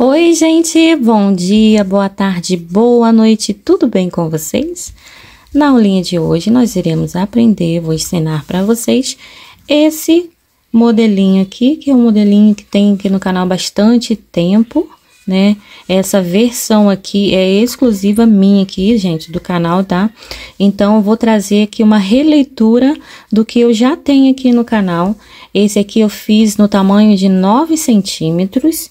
Oi, gente, bom dia, boa tarde, boa noite, tudo bem com vocês? Na aulinha de hoje nós iremos aprender, vou ensinar para vocês esse modelinho aqui, que é um modelinho que tem aqui no canal há bastante tempo, né? Essa versão aqui é exclusiva minha aqui, gente, do canal, tá? Então, eu vou trazer aqui uma releitura do que eu já tenho aqui no canal. Esse aqui eu fiz no tamanho de 9 centímetros,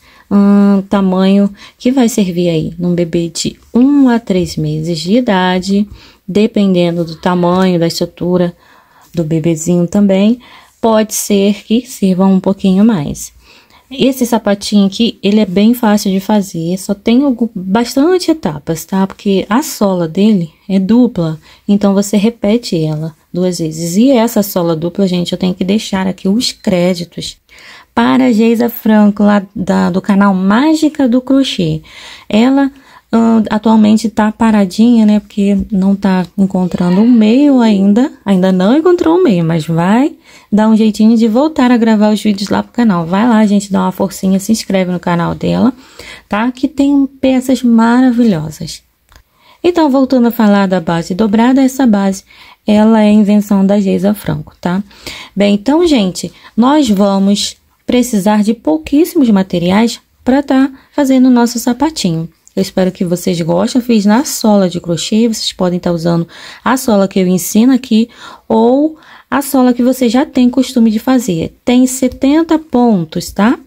tamanho que vai servir aí num bebê de 1 a 3 meses de idade, dependendo do tamanho, da estrutura do bebezinho também, pode ser que sirva um pouquinho mais. Esse sapatinho aqui, ele é bem fácil de fazer, só tem bastante etapas, tá? Porque a sola dele é dupla, então você repete ela 2 vezes. E essa sola dupla, gente, eu tenho que deixar aqui os créditos para a Geisa Franco, lá do canal Mágica do Crochê. Ela atualmente tá paradinha, né? Porque não tá encontrando um meio ainda não encontrou um meio, mas vai dar um jeitinho de voltar a gravar os vídeos lá pro canal. Vai lá, gente, dá uma forcinha, se inscreve no canal dela, tá? Que tem peças maravilhosas. Então, voltando a falar da base dobrada, essa base, ela é invenção da Geisa Franco, tá? Bem, então, gente, nós vamos precisar de pouquíssimos materiais para tá fazendo o nosso sapatinho. Eu espero que vocês gostem. Eu fiz na sola de crochê, vocês podem estar usando a sola que eu ensino aqui ou a sola que você já tem costume de fazer. Tem 70 pontos, tá?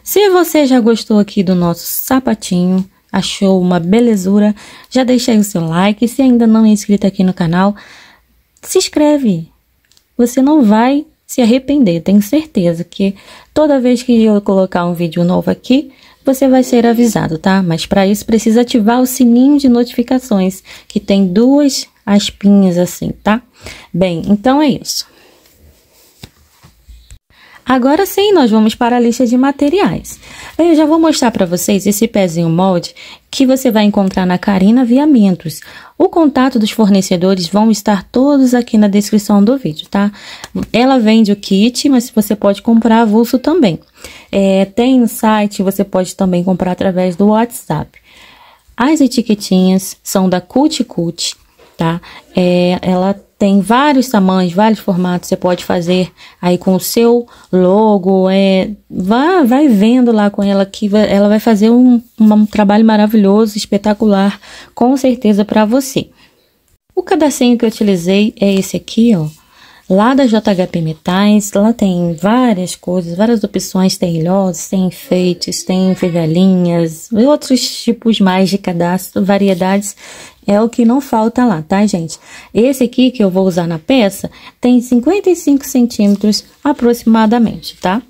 Se você já gostou aqui do nosso sapatinho, achou uma belezura, já deixa aí o seu like. Se ainda não é inscrito aqui no canal, se inscreve. Você não vai se arrepender, tenho certeza que toda vez que eu colocar um vídeo novo aqui, você vai ser avisado, tá? Mas para isso precisa ativar o sininho de notificações, que tem 2 aspinhas assim, tá? Bem, então é isso. Agora sim, nós vamos para a lista de materiais. Eu já vou mostrar para vocês esse pezinho molde que você vai encontrar na Carina Aviamentos. O contato dos fornecedores vão estar todos aqui na descrição do vídeo, tá? Ela vende o kit, mas você pode comprar avulso também. Tem no site, você pode também comprar através do WhatsApp. As etiquetinhas são da Cut Cut, tá? Ela tem vários tamanhos, vários formatos, você pode fazer aí com o seu logo, vai vendo lá com ela que ela vai fazer um trabalho maravilhoso, espetacular, com certeza para você. O pedacinho que eu utilizei é esse aqui, ó, lá da JHP Metais. Lá tem várias coisas, várias opções, tem ilhoses, tem enfeites, tem fivelinhas, e outros tipos mais de cadastro, variedades. É o que não falta lá, tá, gente? Esse aqui que eu vou usar na peça tem 55 centímetros aproximadamente, tá?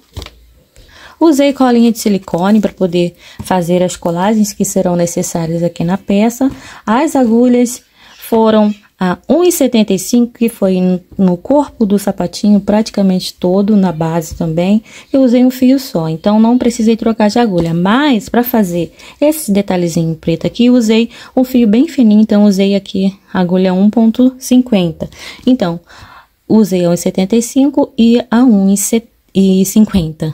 Usei colinha de silicone para poder fazer as colagens que serão necessárias aqui na peça. As agulhas foram a 1,75, que foi no corpo do sapatinho praticamente todo, na base também. Eu usei um fio só, então não precisei trocar de agulha. Mas para fazer esse detalhezinho preto aqui, eu usei um fio bem fininho, então usei aqui a agulha 1,50. Então, usei a 1,75 e a 1,50.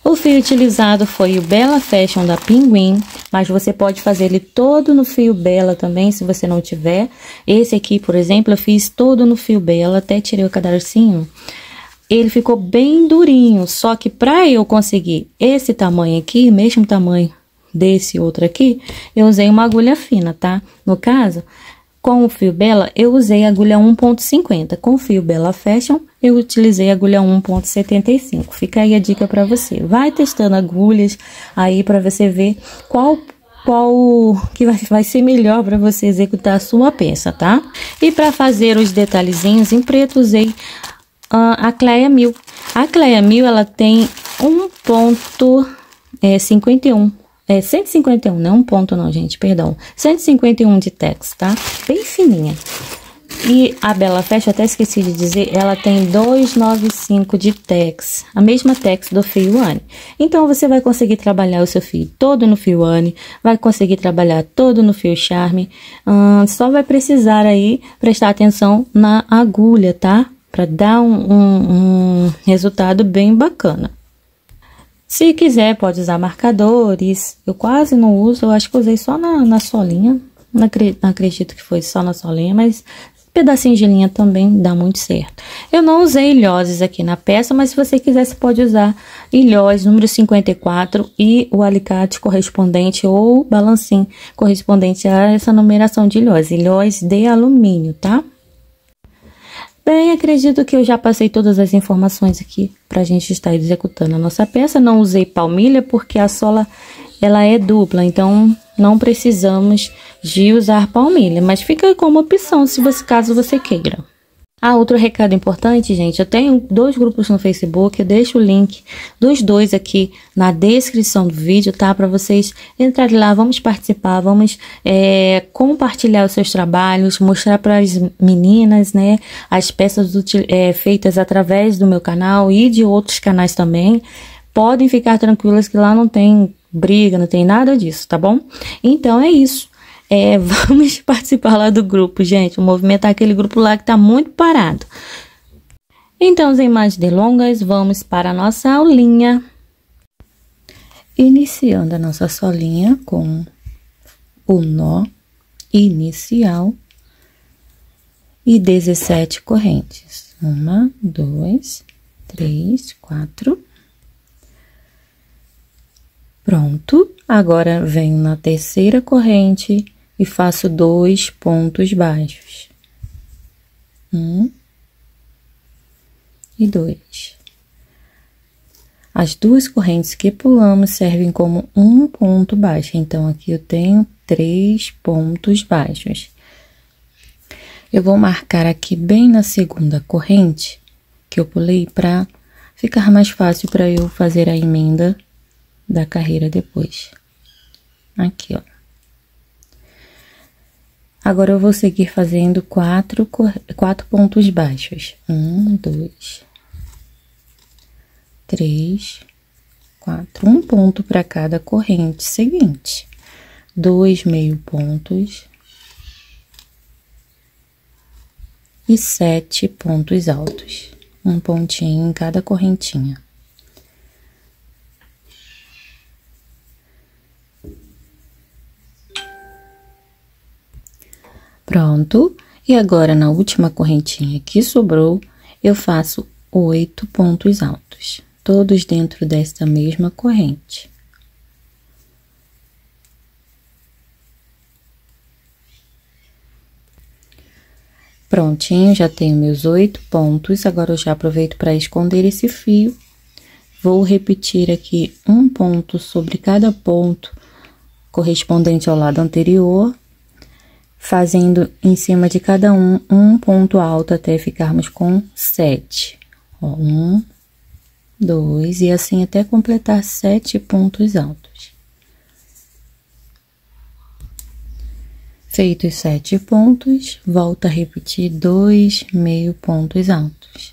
O fio utilizado foi o Bella Fashion da Pinguim, mas você pode fazer ele todo no fio Bella também, se você não tiver. Esse aqui, por exemplo, eu fiz todo no fio Bella, até tirei o cadarcinho. Ele ficou bem durinho, só que para eu conseguir esse tamanho aqui, mesmo tamanho desse outro aqui, eu usei uma agulha fina, tá? No caso, com o fio Bella, eu usei a agulha 1,50. Com o fio Bella Fashion, eu utilizei a agulha 1,75. Fica aí a dica para você. Vai testando agulhas aí para você ver qual que vai ser melhor para você executar a sua peça, tá? E para fazer os detalhezinhos em preto, usei a Cleia 1000. A Cleia 1000, ela tem 1,51. 151, não é um ponto não, gente, perdão. 151 de tex, tá? Bem fininha. E a Bella Fashion, até esqueci de dizer, ela tem 295 de tex, a mesma tex do fio Anne. Então, você vai conseguir trabalhar o seu fio todo no fio Anne, vai conseguir trabalhar todo no fio Charme. Só vai precisar aí prestar atenção na agulha, tá? Para dar um resultado bem bacana. Se quiser, pode usar marcadores. Eu quase não uso, eu acho que usei só na solinha. Não acredito que foi só na solinha, mas pedacinho de linha também dá muito certo. Eu não usei ilhoses aqui na peça, mas se você quiser, você pode usar ilhós número 54 e o alicate correspondente ou balancim correspondente a essa numeração de ilhós. Ilhós de alumínio, tá? Bem, acredito que eu já passei todas as informações aqui para a gente estar executando a nossa peça. Não usei palmilha porque a sola ela é dupla, então não precisamos de usar palmilha, mas fica como opção se você, caso você queira. Outro recado importante, gente, eu tenho 2 grupos no Facebook, eu deixo o link dos 2 aqui na descrição do vídeo, tá? Para vocês entrarem lá, vamos participar, vamos compartilhar os seus trabalhos, mostrar para as meninas, né, as peças feitas através do meu canal e de outros canais também. Podem ficar tranquilas que lá não tem briga, não tem nada disso, tá bom? Então é isso. Vamos participar lá do grupo, gente. Movimentar aquele grupo lá que tá muito parado. Então, sem mais delongas, vamos para a nossa aulinha. Iniciando a nossa solinha com o nó inicial e 17 correntes. 1, 2, 3, 4. Pronto. Agora venho na terceira corrente e faço 2 pontos baixos. 1 e 2. As 2 correntes que pulamos servem como um ponto baixo. Então, aqui eu tenho 3 pontos baixos. Eu vou marcar aqui bem na segunda corrente que eu pulei para ficar mais fácil para eu fazer a emenda da carreira depois. Aqui, ó. Agora, eu vou seguir fazendo 4 pontos baixos. 1, 2, 3, 4. Um ponto para cada corrente seguinte. 2 meio pontos. E 7 pontos altos. Um pontinho em cada correntinha. Pronto, e agora na última correntinha que sobrou, eu faço 8 pontos altos, todos dentro desta mesma corrente. Prontinho, já tenho meus 8 pontos, agora eu já aproveito para esconder esse fio. Vou repetir aqui um ponto sobre cada ponto correspondente ao lado anterior, fazendo em cima de cada um ponto alto até ficarmos com 7. Ó, 1, 2 e assim até completar 7 pontos altos. Feitos 7 pontos, volto a repetir 2 meio pontos altos.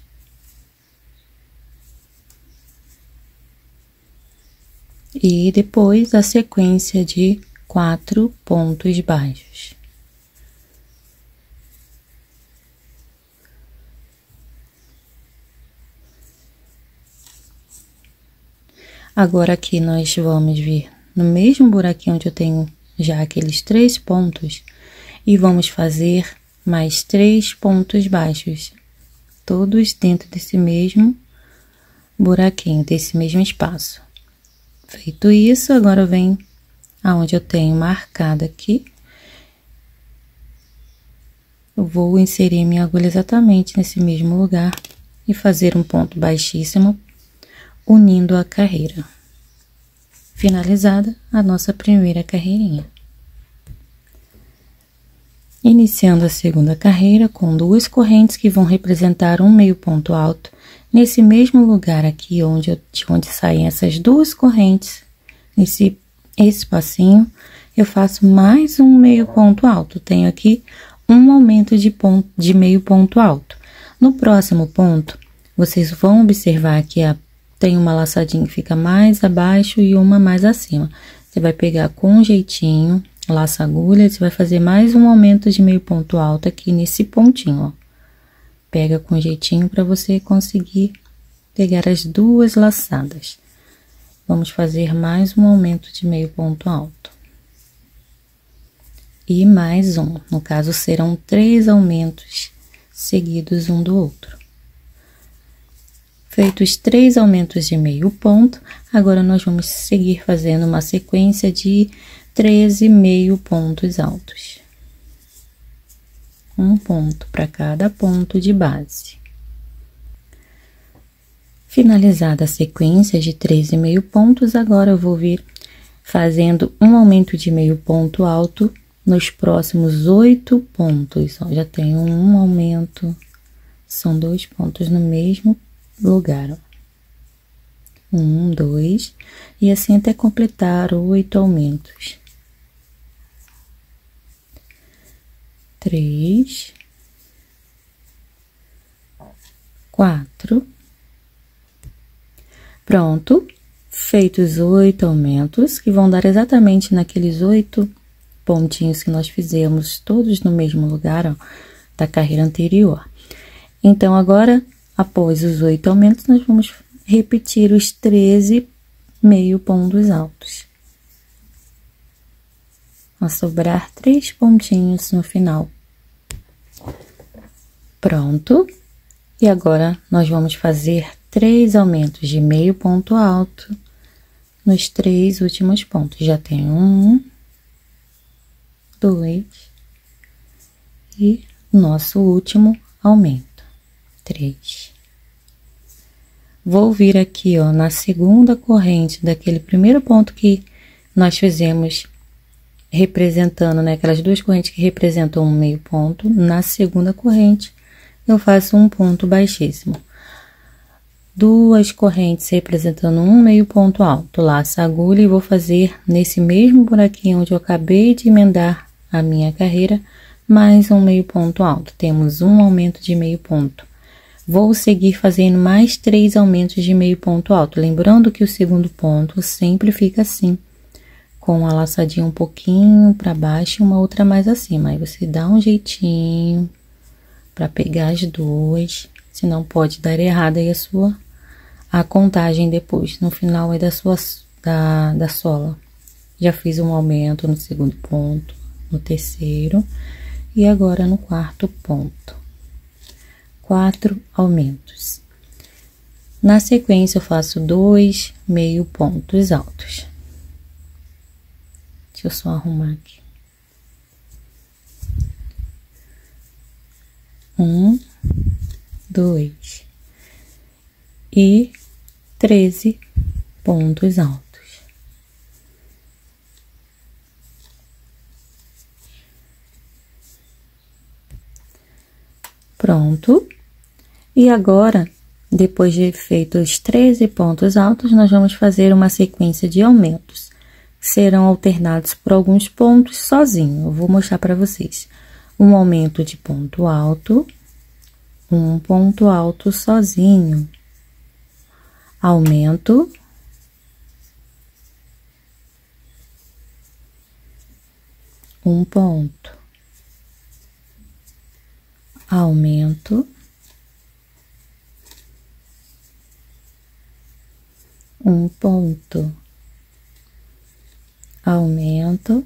E depois a sequência de 4 pontos baixos. Agora, aqui nós vamos vir no mesmo buraquinho onde eu tenho já aqueles 3 pontos e vamos fazer mais 3 pontos baixos, todos dentro desse mesmo buraquinho, desse mesmo espaço. Feito isso, agora vem aonde eu tenho marcado aqui. Eu vou inserir minha agulha exatamente nesse mesmo lugar e fazer um ponto baixíssimo, unindo a carreira. Finalizada a nossa primeira carreirinha. Iniciando a segunda carreira com 2 correntes que vão representar um meio ponto alto. Nesse mesmo lugar aqui, onde saem essas 2 correntes, nesse espacinho, eu faço mais um meio ponto alto. Tenho aqui um aumento de meio ponto alto. No próximo ponto, vocês vão observar que tem uma laçadinha que fica mais abaixo e uma mais acima. Você vai pegar com jeitinho, laça a agulha, você vai fazer mais um aumento de meio ponto alto aqui nesse pontinho, ó. Pega com jeitinho para você conseguir pegar as 2 laçadas. vamos fazer mais um aumento de meio ponto alto. E mais um, no caso serão 3 aumentos seguidos um do outro. Feitos 3 aumentos de meio ponto, agora nós vamos seguir fazendo uma sequência de 13 meio pontos altos. Um ponto para cada ponto de base. Finalizada a sequência de 13 meio pontos, agora eu vou vir fazendo um aumento de meio ponto alto nos próximos 8 pontos. Ó, já tenho um aumento, são 2 pontos no mesmo lugar. Ó. 1, 2, e assim até completar 8 aumentos. 3, 4. Pronto, feitos 8 aumentos, que vão dar exatamente naqueles 8 pontinhos que nós fizemos, todos no mesmo lugar, ó, da carreira anterior. Então, agora, após os 8 aumentos, nós vamos repetir os 13 meio pontos altos. Vai sobrar 3 pontinhos no final. Pronto. E agora, nós vamos fazer 3 aumentos de meio ponto alto nos 3 últimos pontos. Já tem 1, 2 e nosso último aumento, 3. Vou vir aqui, ó, na segunda corrente daquele primeiro ponto que nós fizemos, representando, né, aquelas duas correntes que representam um meio ponto. Na segunda corrente, eu faço um ponto baixíssimo. 2 correntes representando um meio ponto alto. Laço a agulha e vou fazer nesse mesmo buraquinho onde eu acabei de emendar a minha carreira, mais um meio ponto alto. Temos um aumento de meio ponto. Vou seguir fazendo mais 3 aumentos de meio ponto alto. Lembrando que o segundo ponto sempre fica assim, com a laçadinha um pouquinho para baixo e uma outra mais acima. Aí você dá um jeitinho para pegar as duas, senão pode dar errado aí a contagem depois, no final aí da sola. Já fiz um aumento no segundo ponto, no terceiro e agora no quarto ponto. 4 aumentos. Na sequência, eu faço 2 meio pontos altos. Deixa eu só arrumar aqui. 1, 2 e 13 pontos altos. Pronto. E agora, depois de feitos os 13 pontos altos, nós vamos fazer uma sequência de aumentos. Serão alternados por alguns pontos sozinho. Eu vou mostrar para vocês. Um aumento de ponto alto, um ponto alto sozinho. Aumento, um ponto. Aumento, um ponto. Aumento,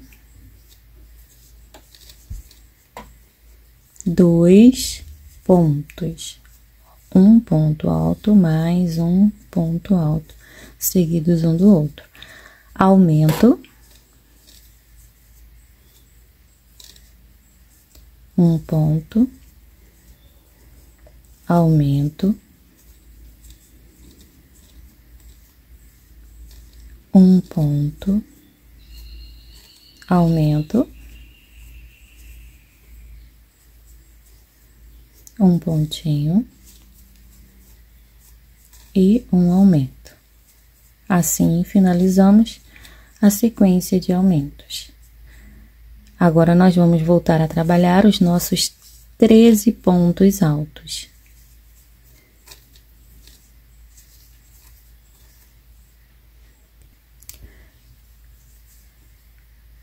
2 pontos. Um ponto alto mais um ponto alto, seguidos um do outro. Aumento, um ponto. Aumento, um ponto. Aumento, um pontinho e um aumento. Assim, finalizamos a sequência de aumentos. Agora, nós vamos voltar a trabalhar os nossos 13 pontos altos.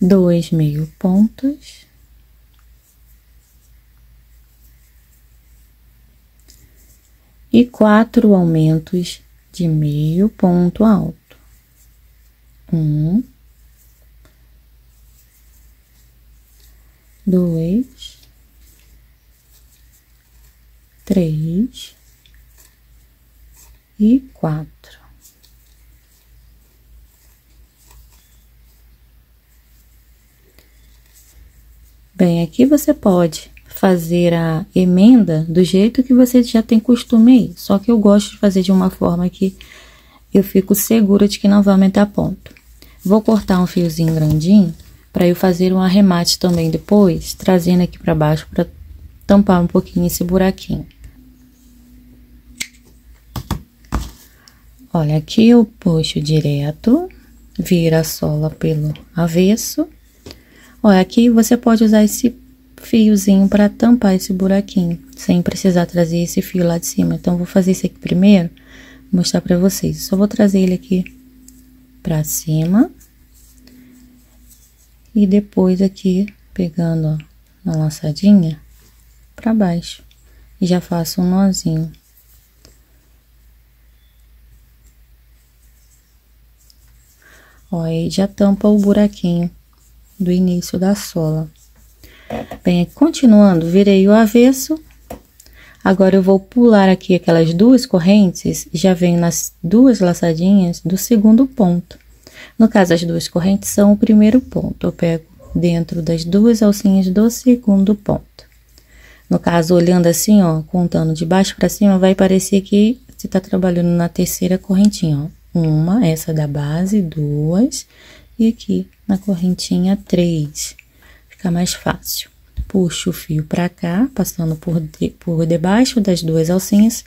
2 meio pontos. E 4 aumentos de meio ponto alto. Um, dois, três e 4. Bem, aqui você pode fazer a emenda do jeito que você já tem costume aí. Só que eu gosto de fazer de uma forma que eu fico segura de que não vai aumentar ponto. Vou cortar um fiozinho grandinho para eu fazer um arremate também depois, trazendo aqui para baixo para tampar um pouquinho esse buraquinho. Olha, aqui eu puxo direto, vira a sola pelo avesso. Olha, aqui você pode usar esse fiozinho para tampar esse buraquinho, sem precisar trazer esse fio lá de cima. Então, vou fazer isso aqui primeiro, mostrar para vocês. Só vou trazer ele aqui para cima. E depois aqui, pegando, ó, na laçadinha, para baixo. E já faço um nozinho. Ó, aí já tampa o buraquinho do início da sola. Bem, continuando, virei o avesso. Agora, eu vou pular aqui aquelas duas correntes e já venho nas duas laçadinhas do segundo ponto. No caso, as duas correntes são o primeiro ponto. Eu pego dentro das duas alcinhas do segundo ponto. No caso, olhando assim, ó, contando de baixo para cima, vai parecer que você tá trabalhando na terceira correntinha, ó. Uma, essa da base, duas, e aqui na correntinha 3. Fica mais fácil. Puxo o fio pra cá, passando por debaixo das duas alcinhas.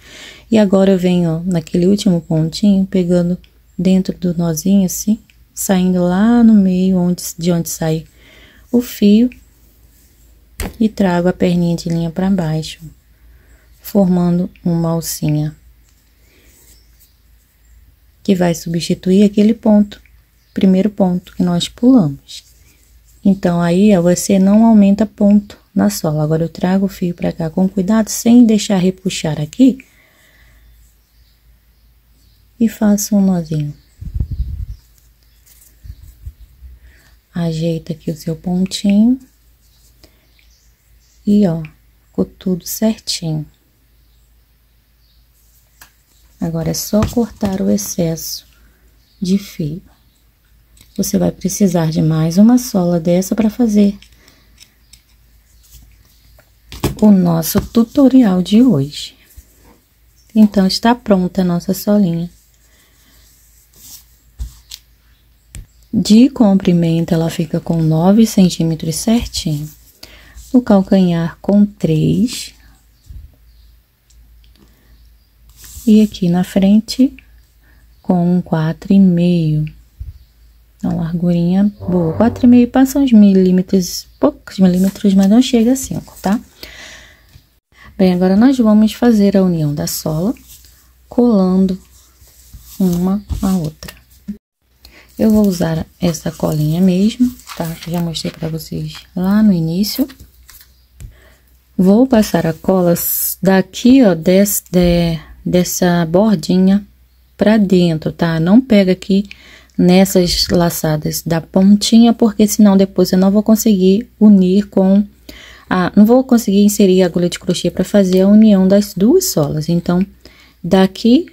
E agora eu venho, ó, naquele último pontinho, pegando dentro do nozinho assim, saindo lá no meio de onde sai o fio. E trago a perninha de linha pra baixo, formando uma alcinha. Que vai substituir aquele ponto, primeiro ponto que nós pulamos. Então, aí, ó, você não aumenta ponto na sola. Agora, eu trago o fio pra cá com cuidado, sem deixar repuxar aqui. E faço um nozinho. Ajeita aqui o seu pontinho. E, ó, ficou tudo certinho. Agora, é só cortar o excesso de fio. Você vai precisar de mais uma sola dessa para fazer o nosso tutorial de hoje. Então, está pronta a nossa solinha. De comprimento, ela fica com 9 centímetros certinho. O calcanhar com 3. E aqui na frente, com 4,5. Uma largurinha boa. 4,5 passa uns milímetros, poucos milímetros, mas não chega a 5, tá? Bem, agora nós vamos fazer a união da sola, colando uma a outra. Eu vou usar essa colinha mesmo, tá? Que já mostrei pra vocês lá no início. Vou passar a cola daqui, ó, dessa bordinha pra dentro, tá? Não pega aqui nessas laçadas da pontinha, porque senão depois eu não vou conseguir unir com não vou conseguir inserir a agulha de crochê para fazer a união das duas solas. Então, daqui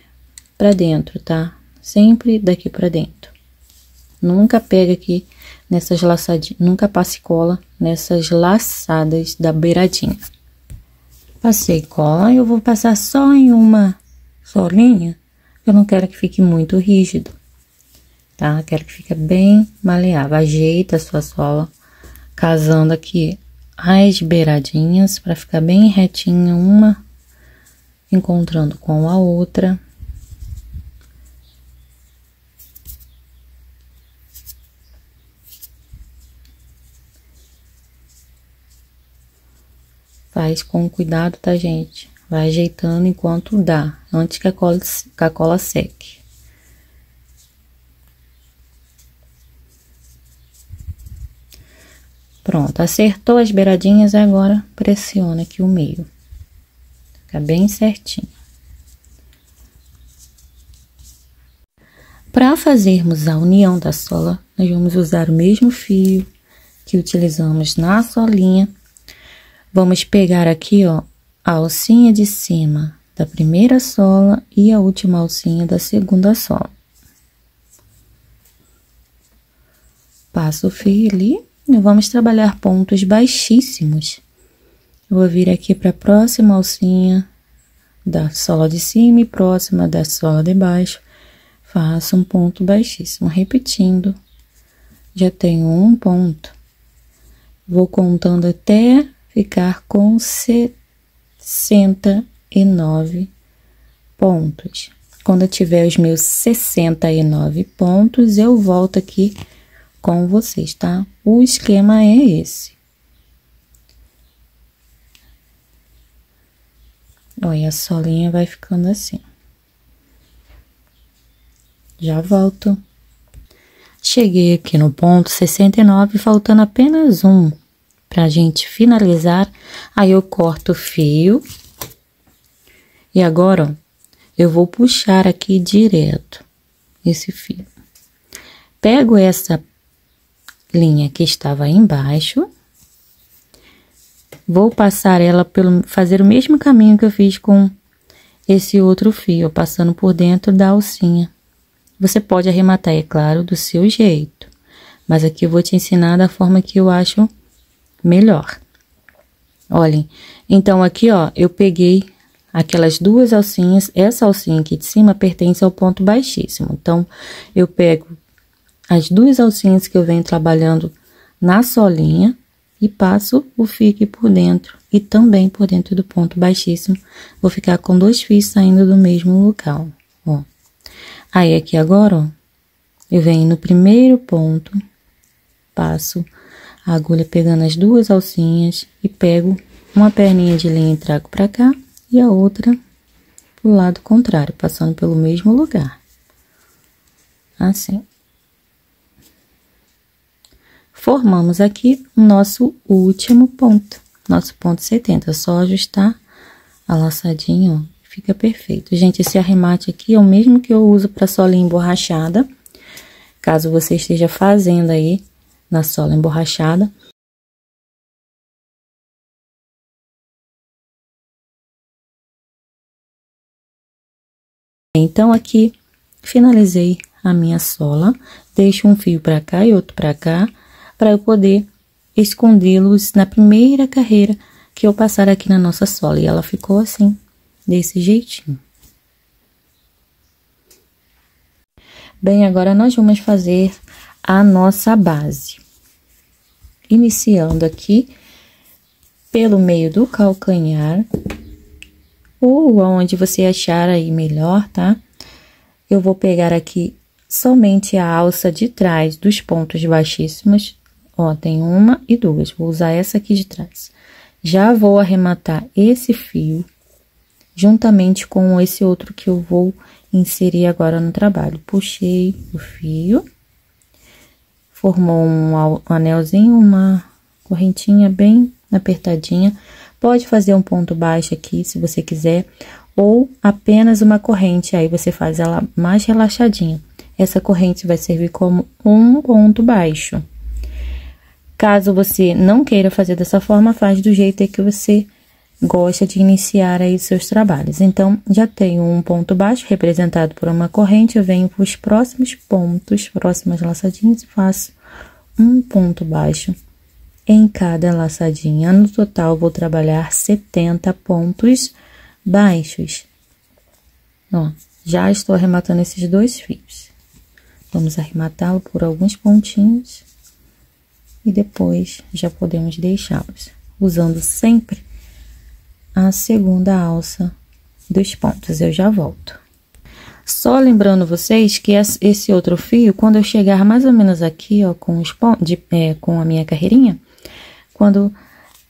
pra dentro, tá? Sempre daqui pra dentro. Nunca pega aqui nessas laçadinhas, nunca passe cola nessas laçadas da beiradinha. Passei cola e eu vou passar só em uma solinha, eu não quero que fique muito rígido, tá? Quero que fique bem maleável. Ajeita a sua sola, casando aqui as beiradinhas para ficar bem retinha, uma encontrando com a outra. Faz com cuidado, tá, gente? Vai ajeitando enquanto dá, antes que a cola seque. Pronto, acertou as beiradinhas, agora pressiona aqui o meio. Fica bem certinho. Para fazermos a união da sola, nós vamos usar o mesmo fio que utilizamos na solinha. Vamos pegar aqui, ó, a alcinha de cima da primeira sola e a última alcinha da segunda sola. Passo o fio ali e vamos trabalhar pontos baixíssimos. Eu vou vir aqui para a próxima alcinha da sola de cima e próxima da sola de baixo. Faço um ponto baixíssimo, repetindo. Já tenho um ponto. Vou contando até ficar com 69 pontos. Quando eu tiver os meus 69 pontos, eu volto aqui com vocês, tá? O esquema é esse. Olha, a solinha vai ficando assim. Já volto. Cheguei aqui no ponto 69, faltando apenas um pra gente finalizar. Aí eu corto o fio. E agora, ó, eu vou puxar aqui direto esse fio. Pego essa linha que estava aí embaixo. Vou passar ela fazer o mesmo caminho que eu fiz com esse outro fio, passando por dentro da alcinha. Você pode arrematar, é claro, do seu jeito, mas aqui eu vou te ensinar da forma que eu acho melhor. Olhem, então aqui, ó, eu peguei aquelas duas alcinhas, essa alcinha aqui de cima pertence ao ponto baixíssimo. Então, eu pego as duas alcinhas que eu venho trabalhando na solinha e passo o fio aqui por dentro e também por dentro do ponto baixíssimo. Vou ficar com dois fios saindo do mesmo local, ó. Aí, aqui agora, ó, eu venho no primeiro ponto, passo a agulha pegando as duas alcinhas e pego uma perninha de linha e trago pra cá e a outra pro lado contrário, passando pelo mesmo lugar. Assim. Formamos aqui o nosso último ponto, nosso ponto 70. Só ajustar a laçadinha, ó. Fica perfeito. Gente, esse arremate aqui é o mesmo que eu uso para solinha emborrachada. Caso você esteja fazendo aí na sola emborrachada. Então, aqui, finalizei a minha sola. Deixo um fio para cá e outro para cá, para eu poder escondê-los na primeira carreira que eu passar aqui na nossa sola. E ela ficou assim. Desse jeitinho. Bem, agora nós vamos fazer a nossa base. Iniciando aqui pelo meio do calcanhar, ou onde você achar aí melhor, tá? Eu vou pegar aqui somente a alça de trás dos pontos baixíssimos. Ó, tem uma e duas. Vou usar essa aqui de trás. Já vou arrematar esse fio juntamente com esse outro que eu vou inserir agora no trabalho. Puxei o fio, formou um anelzinho, uma correntinha bem apertadinha. Pode fazer um ponto baixo aqui, se você quiser, ou apenas uma corrente, aí você faz ela mais relaxadinha. Essa corrente vai servir como um ponto baixo. Caso você não queira fazer dessa forma, faz do jeito que você gosta de iniciar aí seus trabalhos. Então, já tenho um ponto baixo representado por uma corrente, eu venho para os próximos pontos, próximas laçadinhas e faço um ponto baixo em cada laçadinha. No total, vou trabalhar 70 pontos baixos. Ó, já estou arrematando esses dois fios. Vamos arrematá-lo por alguns pontinhos e depois já podemos deixá-los, usando sempre a segunda alça dos pontos. Eu já volto. Só lembrando vocês que esse outro fio, quando eu chegar mais ou menos aqui, ó, com os pontos, com a minha carreirinha, quando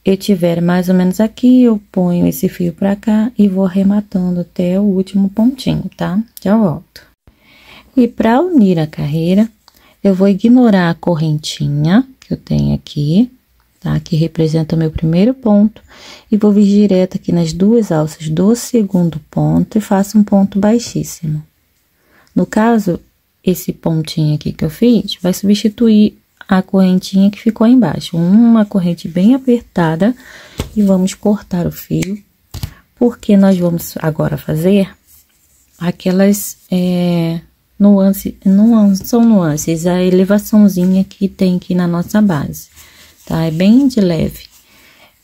eu tiver mais ou menos aqui, eu ponho esse fio pra cá e vou arrematando até o último pontinho, tá? Já volto. E para unir a carreira, eu vou ignorar a correntinha que eu tenho aqui, tá? Que representa o meu primeiro ponto, e vou vir direto aqui nas duas alças do segundo ponto e faço um ponto baixíssimo. No caso, esse pontinho aqui que eu fiz vai substituir a correntinha que ficou embaixo. Uma corrente bem apertada e vamos cortar o fio, porque nós vamos agora fazer aquelas nuances, não são nuances, a elevaçãozinha que tem aqui na nossa base, tá? É bem de leve.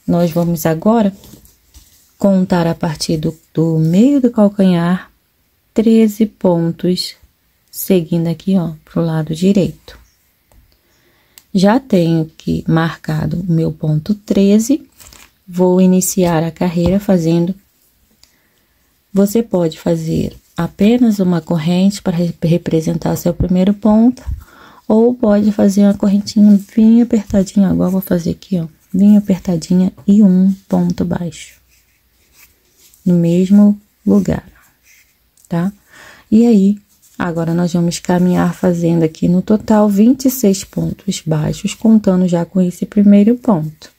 Nós vamos agora contar a partir do meio do calcanhar 13 pontos, seguindo aqui, ó, pro lado direito. Já tenho aqui marcado o meu ponto 13, vou iniciar a carreira fazendo. Você pode fazer apenas uma corrente para representar seu primeiro ponto, ou pode fazer uma correntinha bem apertadinha, agora vou fazer aqui, ó, bem apertadinha e um ponto baixo no mesmo lugar, tá? E aí, agora nós vamos caminhar fazendo aqui no total 26 pontos baixos, contando já com esse primeiro ponto.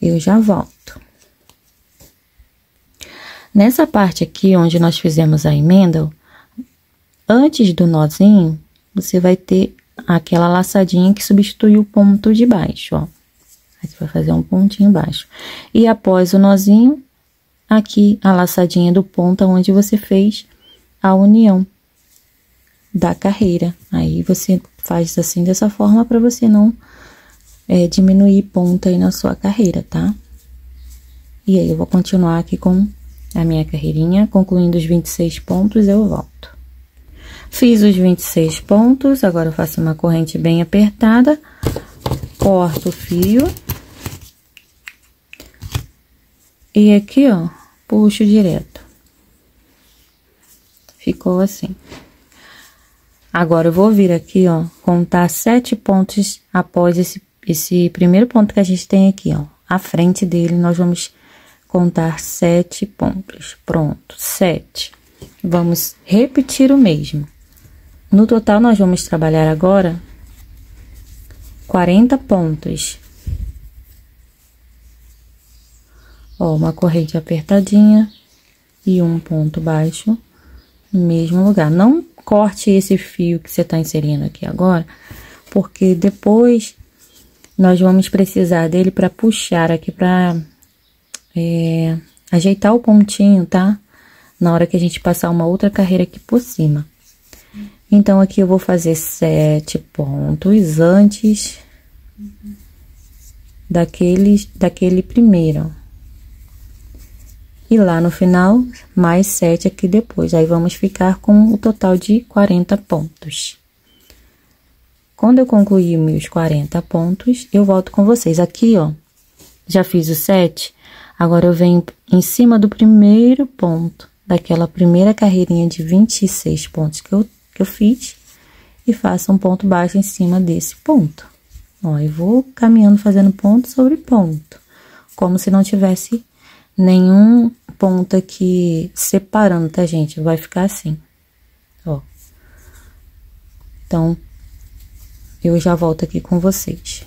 Eu já volto. Nessa parte aqui, onde nós fizemos a emenda, antes do nozinho, você vai ter aquela laçadinha que substitui o ponto de baixo, ó. Aí você vai fazer um pontinho baixo. E após o nozinho, aqui a laçadinha do ponto onde você fez a união da carreira. Aí você faz assim dessa forma para você não diminuir ponta aí na sua carreira, tá? E aí eu vou continuar aqui com a minha carreirinha, concluindo os 26 pontos, eu volto. Fiz os 26 pontos, agora eu faço uma corrente bem apertada, corto o fio. E aqui, ó, puxo direto. Ficou assim. Agora, eu vou vir aqui, ó, contar 7 pontos após esse primeiro ponto que a gente tem aqui, ó. À frente dele, nós vamos contar 7 pontos. Pronto, 7. Vamos repetir o mesmo. No total, nós vamos trabalhar agora 40 pontos. Ó, uma corrente apertadinha e um ponto baixo no mesmo lugar. Não corte esse fio que você tá inserindo aqui agora, porque depois nós vamos precisar dele para puxar aqui, para ajeitar o pontinho, tá? Na hora que a gente passar uma outra carreira aqui por cima. Então, aqui eu vou fazer 7 pontos antes daquele primeiro, ó. E lá no final, mais 7 aqui depois. Aí, vamos ficar com o total de 40 pontos. Quando eu concluir meus 40 pontos, eu volto com vocês. Aqui, ó, já fiz o 7. Agora, eu venho em cima do primeiro ponto, daquela primeira carreirinha de 26 pontos que eu fiz. E faço um ponto baixo em cima desse ponto. Ó, eu vou caminhando, fazendo ponto sobre ponto. Como se não tivesse nenhum ponto aqui separando, tá, gente? Vai ficar assim, ó. Então, eu já volto aqui com vocês.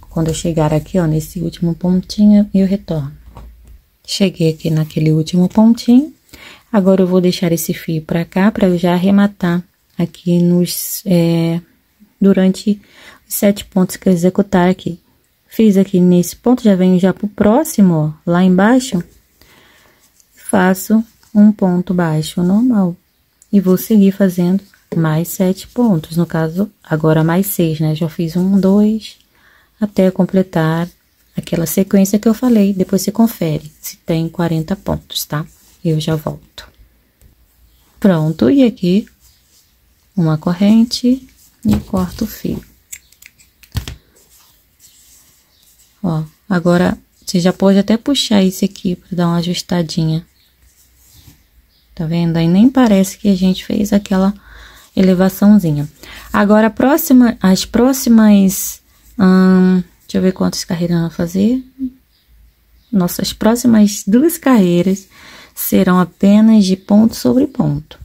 Quando eu chegar aqui, ó, nesse último pontinho, eu retorno. Cheguei aqui naquele último pontinho. Agora, eu vou deixar esse fio pra cá, pra eu já arrematar aqui durante os 7 pontos que eu executar aqui. Fiz aqui nesse ponto, já venho já pro próximo, ó, lá embaixo, faço um ponto baixo normal. E vou seguir fazendo mais 7 pontos, no caso, agora mais 6, né? Já fiz 1, 2, até completar aquela sequência que eu falei. Depois você confere se tem 40 pontos, tá? Eu já volto. Pronto, e aqui, uma corrente e corto o fio. Ó, agora, você já pode até puxar esse aqui para dar uma ajustadinha. Tá vendo? Aí nem parece que a gente fez aquela elevaçãozinha. Agora, as próximas... deixa eu ver quantas carreiras eu vou fazer. Nossas próximas 2 carreiras serão apenas de ponto sobre ponto.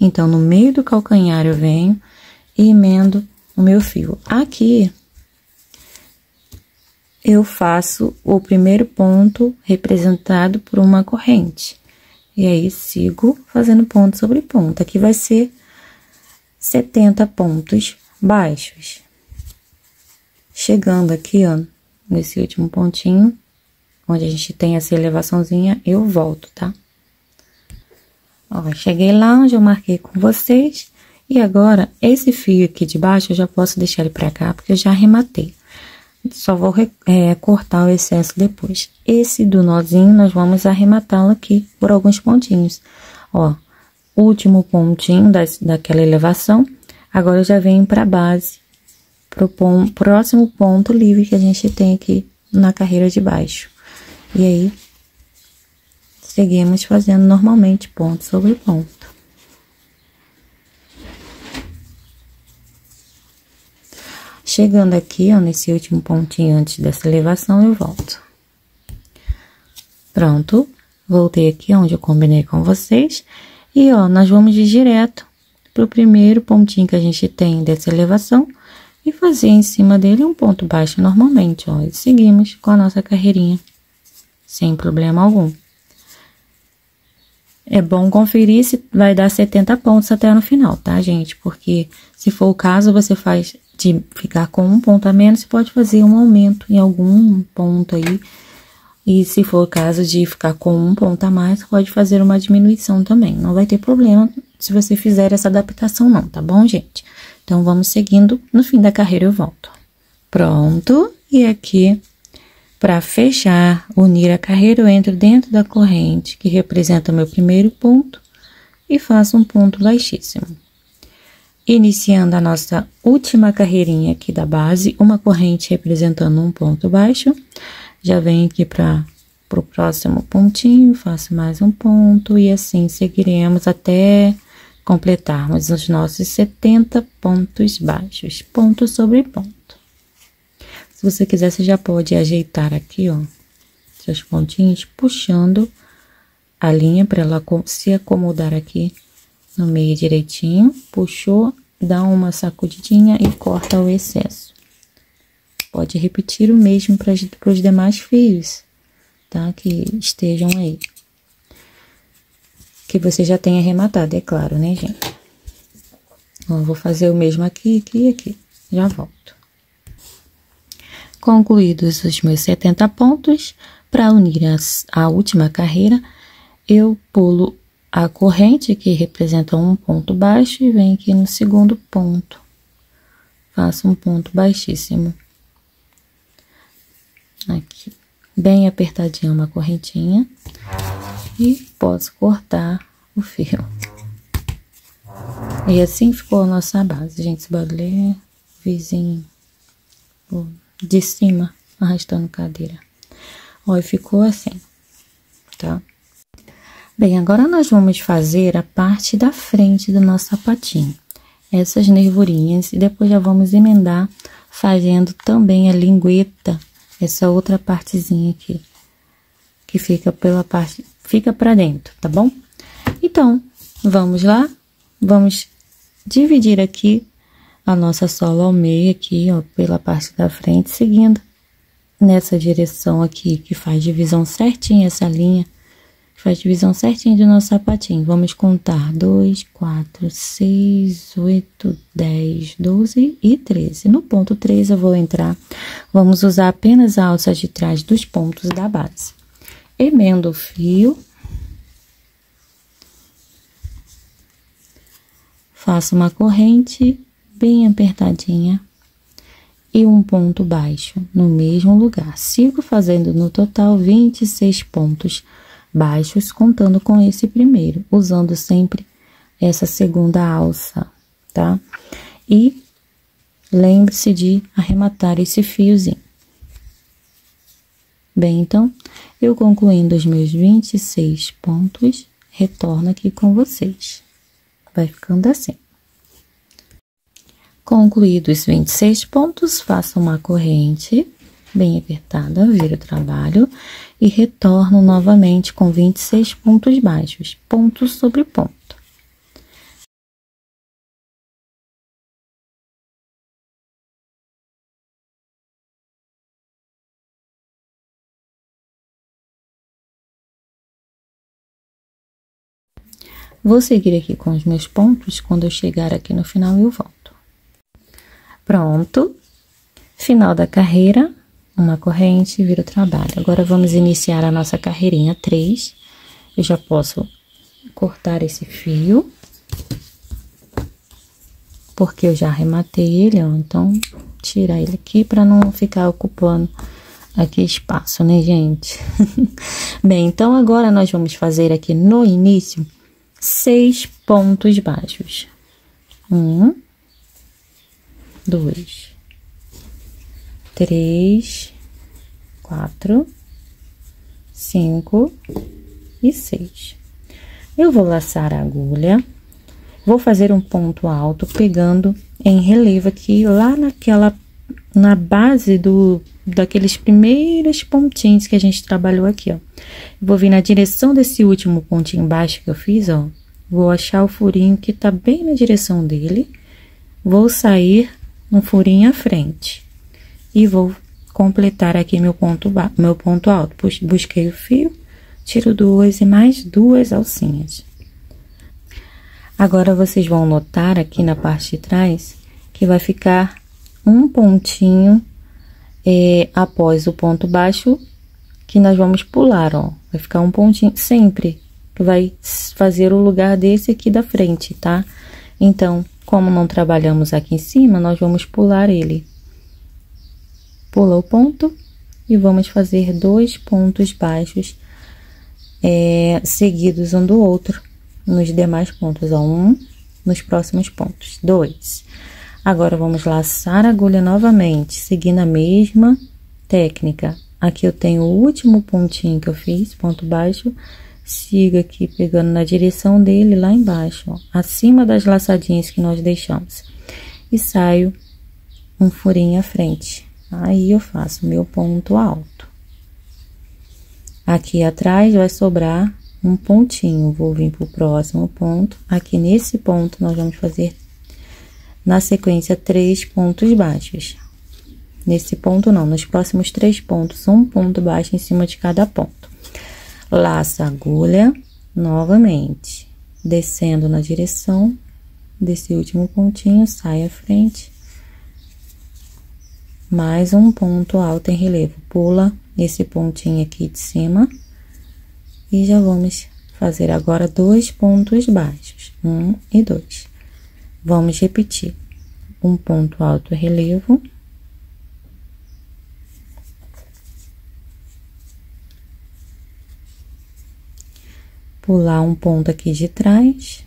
Então, no meio do calcanhar eu venho e emendo o meu fio. Aqui... eu faço o primeiro ponto representado por uma corrente. E aí, sigo fazendo ponto sobre ponto. Aqui vai ser 70 pontos baixos. Chegando aqui, ó, nesse último pontinho, onde a gente tem essa elevaçãozinha, eu volto, tá? Ó, cheguei lá onde eu marquei com vocês, e agora, esse fio aqui de baixo, eu já posso deixar ele pra cá, porque eu já arrematei. Só vou cortar o excesso depois. Esse do nozinho, nós vamos arrematá-lo aqui por alguns pontinhos. Ó, último pontinho daquela elevação, agora eu já venho pra base, pro próximo ponto livre que a gente tem aqui na carreira de baixo. E aí, seguimos fazendo normalmente ponto sobre ponto. Chegando aqui, ó, nesse último pontinho antes dessa elevação, eu volto. Pronto, voltei aqui onde eu combinei com vocês. E, ó, nós vamos ir direto pro primeiro pontinho que a gente tem dessa elevação e fazer em cima dele um ponto baixo normalmente, ó. E seguimos com a nossa carreirinha, sem problema algum. É bom conferir se vai dar 70 pontos até no final, tá, gente? Porque se for o caso, você faz de ficar com um ponto a menos, você pode fazer um aumento em algum ponto aí. E se for o caso de ficar com um ponto a mais, pode fazer uma diminuição também. Não vai ter problema se você fizer essa adaptação não, tá bom, gente? Então, vamos seguindo. No fim da carreira, eu volto. Pronto. E aqui, para fechar, unir a carreira, eu entro dentro da corrente, que representa o meu primeiro ponto, e faço um ponto baixíssimo. Iniciando a nossa última carreirinha aqui da base, uma corrente representando um ponto baixo. Já venho aqui para o próximo pontinho, faço mais um ponto e assim seguiremos até completarmos os nossos 70 pontos baixos, ponto sobre ponto. Se você quiser, você já pode ajeitar aqui, ó, seus pontinhos, puxando a linha para ela se acomodar aqui no meio direitinho. Puxou, dá uma sacudidinha e corta o excesso. Pode repetir o mesmo para os demais fios, tá? Que estejam aí. Que você já tenha arrematado, é claro, né, gente? Ó, vou fazer o mesmo aqui, aqui e aqui. Já volto. Concluídos os meus 70 pontos, para unir a última carreira, eu pulo a corrente, que representa um ponto baixo, e venho aqui no segundo ponto. Faço um ponto baixíssimo. Aqui, bem apertadinha uma correntinha. E posso cortar o fio. E assim ficou a nossa base, gente. Esse barulho é vizinho de cima, arrastando cadeira. Ó, e ficou assim, tá? Bem, agora nós vamos fazer a parte da frente do nosso sapatinho. Essas nervurinhas, e depois já vamos emendar fazendo também a lingueta, essa outra partezinha aqui, que fica pela parte, fica pra dentro, tá bom? Então, vamos lá, vamos dividir aqui a nossa sola ao meio aqui, ó, pela parte da frente, seguindo nessa direção aqui, que faz divisão certinha, essa linha, que faz divisão certinha do nosso sapatinho. Vamos contar 2, 4, 6, 8, 10, 12 e 13. No ponto 13 eu vou entrar, vamos usar apenas a alça de trás dos pontos da base. Emendo o fio. Faço uma corrente bem apertadinha e um ponto baixo no mesmo lugar. Sigo fazendo no total 26 pontos baixos, contando com esse primeiro, usando sempre essa segunda alça, tá? E lembre-se de arrematar esse fiozinho. Bem, então, eu concluindo os meus 26 pontos, retorno aqui com vocês. Vai ficando assim. Concluídos os 26 pontos, faço uma corrente bem apertada, viro o trabalho e retorno novamente com 26 pontos baixos, ponto sobre ponto. Vou seguir aqui com os meus pontos, quando eu chegar aqui no final eu volto. Pronto, final da carreira, uma corrente, vira o trabalho. Agora, vamos iniciar a nossa carreirinha 3. Eu já posso cortar esse fio, porque eu já arrematei ele, ó, então, tirar ele aqui para não ficar ocupando aqui espaço, né, gente? Bem, então, agora nós vamos fazer aqui no início 6 pontos baixos. 1, 2, 3, 4, 5 e 6. Eu vou laçar a agulha, vou fazer um ponto alto, pegando em relevo aqui, lá na base daqueles primeiros pontinhos que a gente trabalhou aqui, ó. Vou vir na direção desse último pontinho baixo que eu fiz, ó. Vou achar o furinho que tá bem na direção dele. Vou sair um furinho à frente. E vou completar aqui meu ponto alto. Busquei o fio, tiro 2 e mais 2 alcinhas. Agora, vocês vão notar aqui na parte de trás que vai ficar um pontinho após o ponto baixo que nós vamos pular, ó. Vai ficar um pontinho sempre, que vai fazer o lugar desse aqui da frente, tá? Então, como não trabalhamos aqui em cima, nós vamos pular ele. Pula o ponto e vamos fazer 2 pontos baixos seguidos um do outro nos demais pontos, ó. 1 nos próximos pontos, 2. Agora, vamos laçar a agulha novamente, seguindo a mesma técnica. Aqui eu tenho o último pontinho que eu fiz, ponto baixo, sigo aqui pegando na direção dele lá embaixo, ó, acima das laçadinhas que nós deixamos. E saio um furinho à frente. Aí, eu faço meu ponto alto. Aqui atrás vai sobrar um pontinho, vou vir pro próximo ponto. Aqui nesse ponto, nós vamos fazer, na sequência, 3 pontos baixos. Nesse ponto não, nos próximos 3 pontos, um ponto baixo em cima de cada ponto. Laço a agulha novamente, descendo na direção desse último pontinho, sai à frente. Mais um ponto alto em relevo, pula esse pontinho aqui de cima. E já vamos fazer agora 2 pontos baixos, 1 e 2. Vamos repetir, um ponto alto em relevo. Pular um ponto aqui de trás.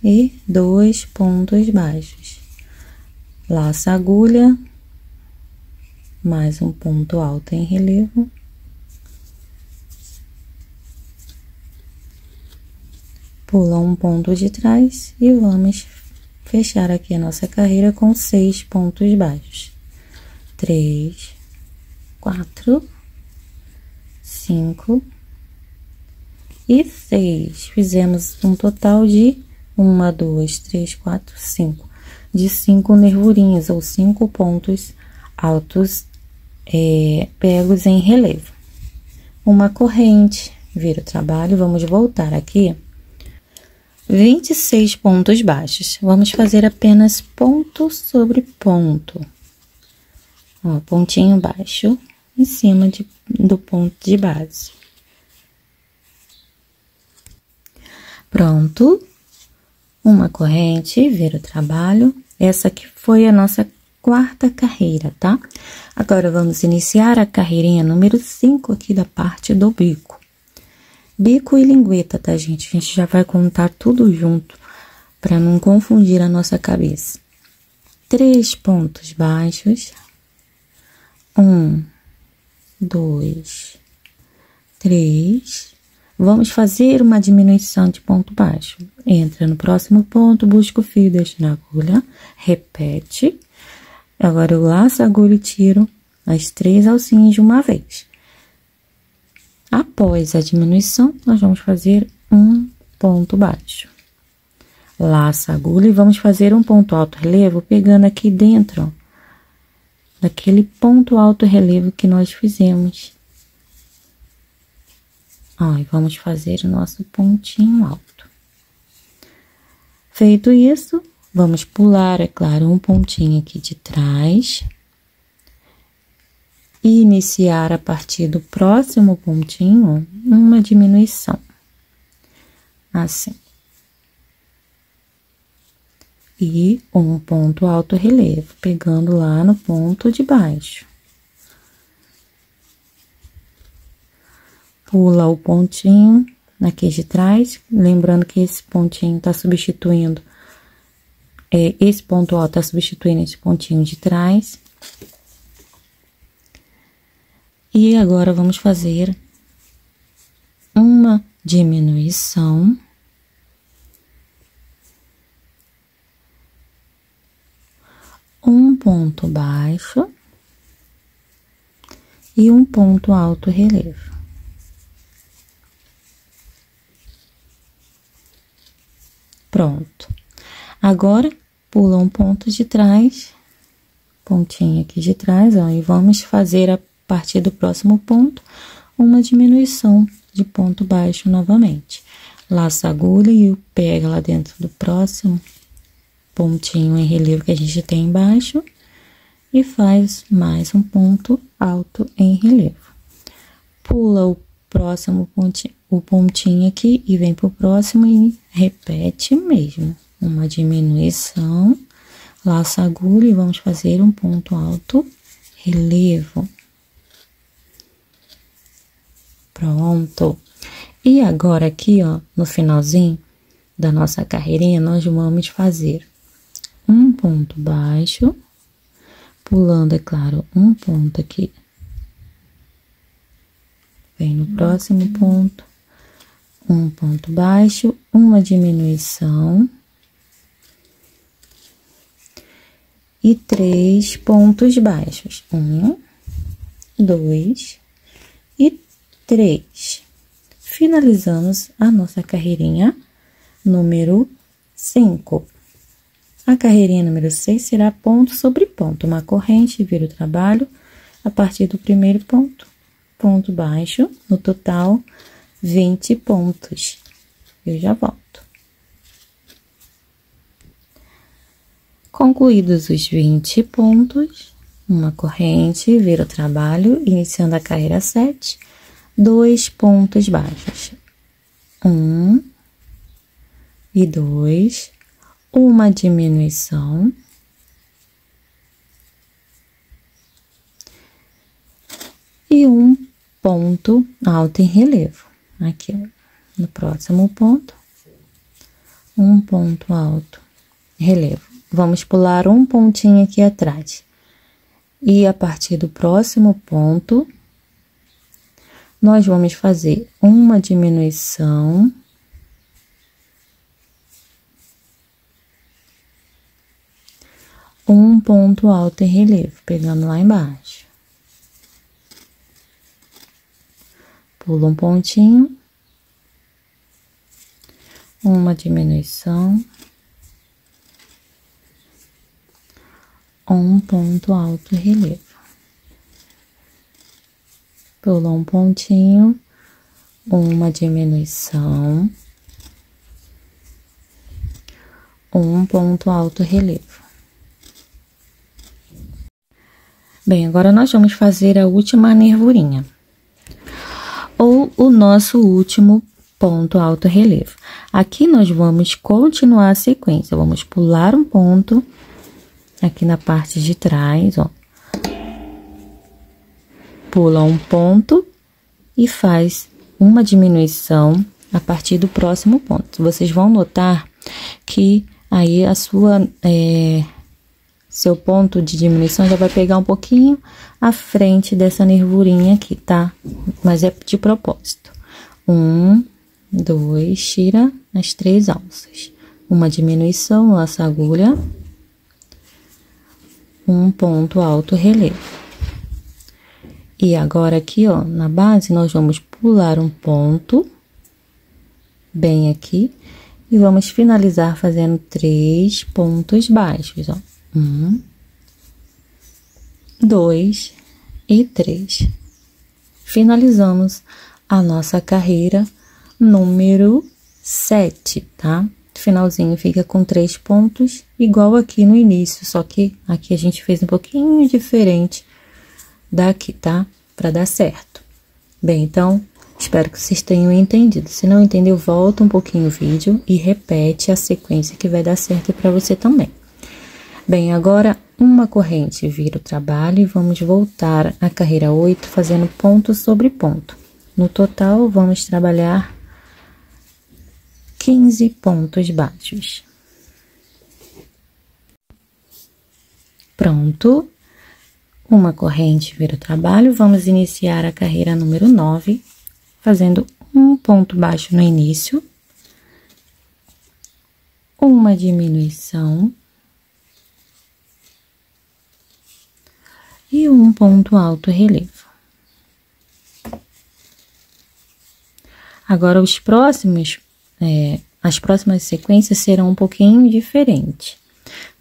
E 2 pontos baixos. Laço a agulha. Mais um ponto alto em relevo. Pula um ponto de trás e vamos fechar aqui a nossa carreira com 6 pontos baixos. 3, 4, 5 e 6. Fizemos um total de 1, 2, 3, 4, 5. De 5 nervurinhas ou 5 pontos altos pegos em relevo. Uma corrente, vira o trabalho, vamos voltar aqui. 26 pontos baixos. Vamos fazer apenas ponto sobre ponto. Ó, pontinho baixo em cima do ponto de base. Pronto. Uma corrente, vira o trabalho. Essa aqui foi a nossa 4ª carreira, tá? Agora, vamos iniciar a carreirinha número 5 aqui da parte do bico. Bico e lingueta, tá, gente? A gente já vai contar tudo junto, para não confundir a nossa cabeça. 3 pontos baixos. 1, 2, 3. Vamos fazer uma diminuição de ponto baixo. Entra no próximo ponto, busca o fio, deixa na agulha, repete. Agora, eu laço a agulha e tiro as 3 alcinhas de uma vez. Após a diminuição, nós vamos fazer um ponto baixo. Laça a agulha e vamos fazer um ponto alto relevo, pegando aqui dentro, ó, daquele ponto alto relevo que nós fizemos. Ó, e vamos fazer o nosso pontinho alto. Feito isso, vamos pular, é claro, um pontinho aqui de trás. E iniciar a partir do próximo pontinho, uma diminuição. Assim. E um ponto alto relevo, pegando lá no ponto de baixo. Pula o pontinho aqui de trás, lembrando que esse pontinho tá substituindo, esse ponto alto tá substituindo esse pontinho de trás. E agora, vamos fazer uma diminuição. Um ponto baixo e um ponto alto relevo. Pronto. Agora, pula um ponto de trás, pontinho aqui de trás, ó, e vamos fazer a partir do próximo ponto, uma diminuição de ponto baixo novamente. Laça a agulha e pega lá dentro do próximo pontinho em relevo que a gente tem embaixo e faz mais um ponto alto em relevo. Pula o próximo pontinho, o pontinho aqui e vem pro próximo e repete mesmo. Uma diminuição, laça a agulha e vamos fazer um ponto alto relevo. Pronto. E agora aqui, ó, no finalzinho da nossa carreirinha, nós vamos fazer um ponto baixo, pulando, é claro, um ponto aqui. Vem no próximo ponto, um ponto baixo, uma diminuição e 3 pontos baixos. 1, 2 e 3. Finalizamos a nossa carreirinha número 5. A carreirinha número 6 será ponto sobre ponto, uma corrente, vira o trabalho a partir do primeiro ponto, ponto baixo, no total 20 pontos. Eu já volto. Concluídos os 20 pontos, uma corrente, vira o trabalho, iniciando a carreira 7, 2 pontos baixos, 1 e 2, uma diminuição e um ponto alto em relevo. Aqui, ó, no próximo ponto, um ponto alto em relevo. Vamos pular um pontinho aqui atrás. E a partir do próximo ponto, nós vamos fazer uma diminuição um ponto alto em relevo, pegando lá embaixo. Pula um pontinho, uma diminuição, um ponto alto em relevo. Pula um pontinho, uma diminuição, um ponto alto relevo. Bem, agora nós vamos fazer a última nervurinha, ou o nosso último ponto alto relevo. Aqui nós vamos continuar a sequência, vamos pular um ponto aqui na parte de trás, ó. Pula um ponto e faz uma diminuição a partir do próximo ponto. Vocês vão notar que aí a seu ponto de diminuição já vai pegar um pouquinho à frente dessa nervurinha aqui, tá? Mas é de propósito. 1, 2, tira as 3 alças. Uma diminuição, laça a agulha. Um ponto alto relevo. E agora aqui, ó, na base, nós vamos pular um ponto, bem aqui, e vamos finalizar fazendo 3 pontos baixos, ó. 1, 2 e 3. Finalizamos a nossa carreira número 7, tá? O finalzinho fica com 3 pontos, igual aqui no início, só que aqui a gente fez um pouquinho diferente daqui, tá? Pra dar certo. Bem, então, espero que vocês tenham entendido. Se não entendeu, volta um pouquinho o vídeo e repete a sequência que vai dar certo pra você também. Bem, agora uma corrente vira o trabalho e vamos voltar à carreira 8, fazendo ponto sobre ponto. No total, vamos trabalhar 15 pontos baixos. Pronto. Uma corrente vira o trabalho, vamos iniciar a carreira número 9, fazendo um ponto baixo no início, uma diminuição e um ponto alto relevo. Agora, as próximas sequências serão um pouquinho diferentes.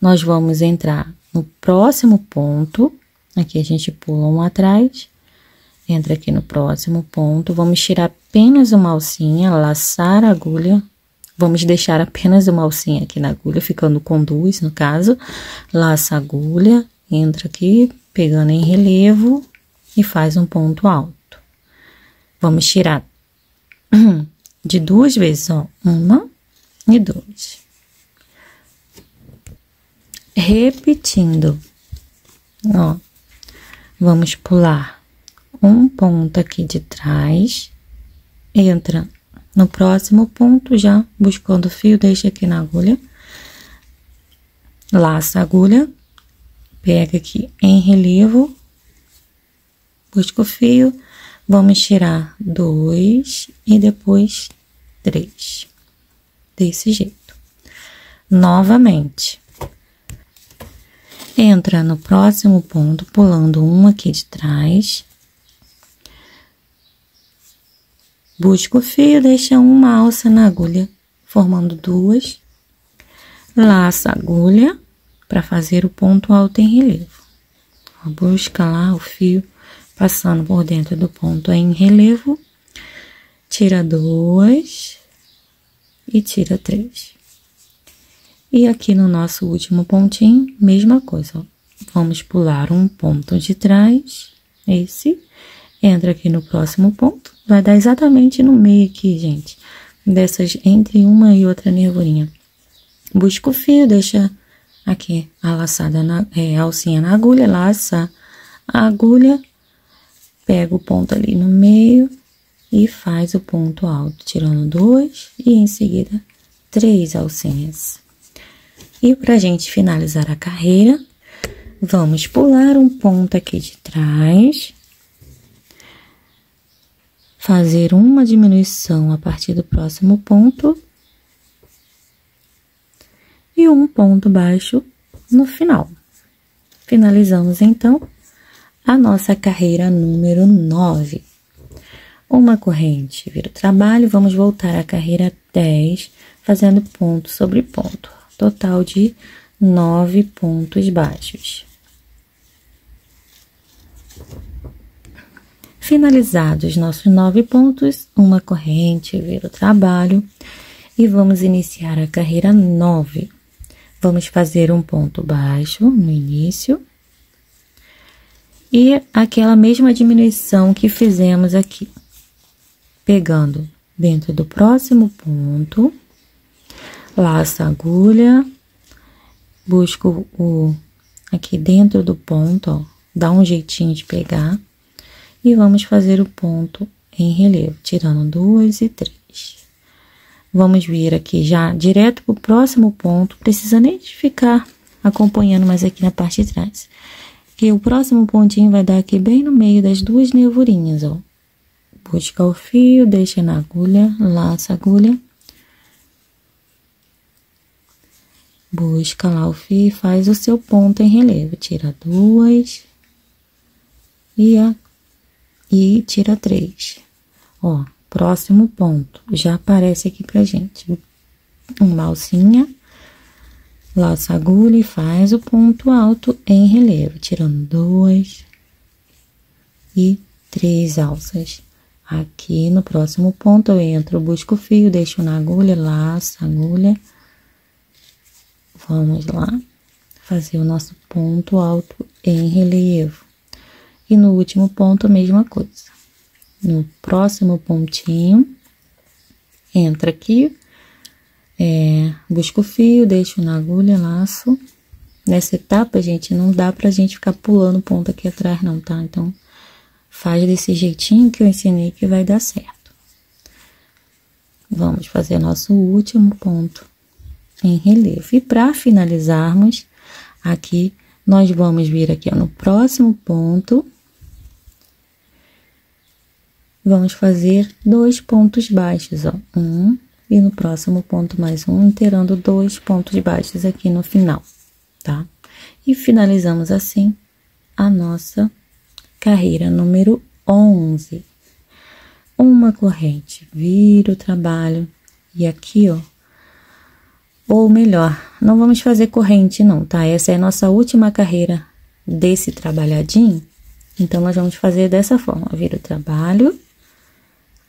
Nós vamos entrar no próximo ponto, aqui a gente pula um atrás, entra aqui no próximo ponto, vamos tirar apenas uma alcinha, laçar a agulha, vamos deixar apenas uma alcinha aqui na agulha, ficando com 2 no caso, laça a agulha, entra aqui, pegando em relevo e faz um ponto alto. Vamos tirar de 2 vezes, ó, 1 e 2. Repetindo, ó, vamos pular um ponto aqui de trás, entra no próximo ponto, já buscando o fio, deixa aqui na agulha, laça a agulha, pega aqui em relevo, busca o fio, vamos tirar 2 e depois 3, desse jeito. Novamente, entra no próximo ponto, pulando um aqui de trás, busca o fio, deixa uma alça na agulha, formando 2, laça a agulha para fazer o ponto alto em relevo. Busca lá o fio, passando por dentro do ponto em relevo, tira 2 e tira 3. E aqui no nosso último pontinho, mesma coisa, ó. Vamos pular um ponto de trás, esse, entra aqui no próximo ponto, vai dar exatamente no meio aqui, gente, dessas, entre uma e outra nervurinha. Busca o fio, deixa aqui a laçada, a alcinha na agulha, laça a agulha, pega o ponto ali no meio e faz o ponto alto, tirando 2 e em seguida 3 alcinhas. E pra gente finalizar a carreira, vamos pular um ponto aqui de trás, fazer uma diminuição a partir do próximo ponto e um ponto baixo no final. Finalizamos, então, a nossa carreira número 9. Uma corrente vira o trabalho, vamos voltar à carreira 10, fazendo ponto sobre ponto. Total de 9 pontos baixos. Finalizados nossos 9 pontos, uma corrente vira o trabalho e vamos iniciar a carreira 9. Vamos fazer um ponto baixo no início e aquela mesma diminuição que fizemos aqui, pegando dentro do próximo ponto, laça a agulha, busca aqui dentro do ponto, ó, dá um jeitinho de pegar e vamos fazer o ponto em relevo, tirando 2 e 3. Vamos vir aqui já direto pro próximo ponto, precisa nem ficar acompanhando mais aqui na parte de trás, que o próximo pontinho vai dar aqui bem no meio das 2 nervurinhas, ó. Busca o fio, deixa na agulha, laça a agulha, busca lá o fio e faz o seu ponto em relevo, tira 2 e tira 3. Ó, próximo ponto, já aparece aqui pra gente. Uma alcinha, laça a agulha e faz o ponto alto em relevo, tirando 2 e 3 alças. Aqui no próximo ponto eu entro, busco o fio, deixo na agulha, laço, agulha. Vamos lá, fazer o nosso ponto alto em relevo. E no último ponto, a mesma coisa. No próximo pontinho, entra aqui, busco o fio, deixo na agulha, laço. Nessa etapa, gente, não dá pra gente ficar pulando ponto aqui atrás, não, tá? Então, faz desse jeitinho que eu ensinei que vai dar certo. Vamos fazer nosso último ponto em relevo. E para finalizarmos, aqui, nós vamos vir aqui, ó, no próximo ponto. Vamos fazer 2 pontos baixos, ó. E no próximo ponto mais um, inteirando 2 pontos baixos aqui no final, tá? E finalizamos assim a nossa carreira número 11. Uma corrente, vira o trabalho e aqui, ó, ou melhor, não vamos fazer corrente não, tá? Essa é a nossa última carreira desse trabalhadinho, então nós vamos fazer dessa forma, vira o trabalho,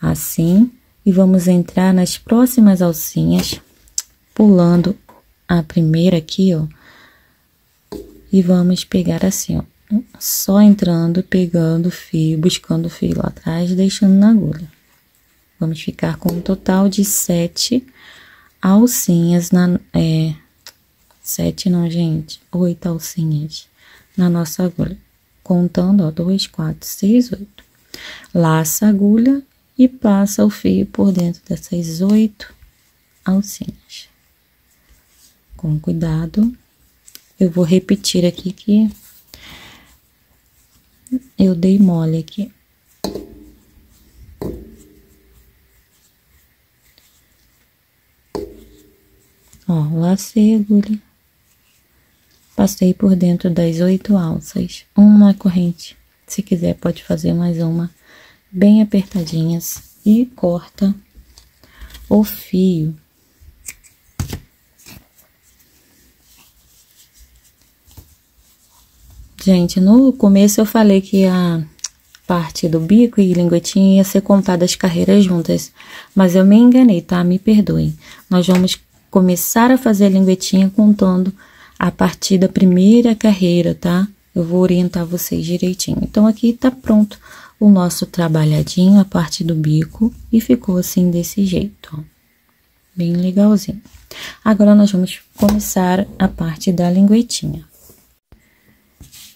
assim, e vamos entrar nas próximas alcinhas, pulando a primeira aqui, ó, e vamos pegar assim, ó, só entrando, pegando o fio, buscando o fio lá atrás, deixando na agulha. Vamos ficar com um total de 7 alcinhas, 7 não, gente, 8 alcinhas na nossa agulha. Contando, ó, 2, 4, 6, 8. Laça a agulha e passa o fio por dentro dessas 8 alcinhas. Com cuidado. Eu vou repetir aqui que eu dei mole aqui. Ó, lacei a agulha. Passei por dentro das 8 alças. Uma corrente. Se quiser, pode fazer mais uma. Bem apertadinhas. E corta o fio. Gente, no começo eu falei que a parte do bico e linguetinha ia ser contada as carreiras juntas, mas eu me enganei, tá? Me perdoem. Nós vamos começar a fazer a linguetinha contando a partir da primeira carreira, tá? Eu vou orientar vocês direitinho. Então, aqui tá pronto o nosso trabalhadinho, a parte do bico, e ficou assim desse jeito, ó. Bem legalzinho. Agora, nós vamos começar a parte da linguetinha.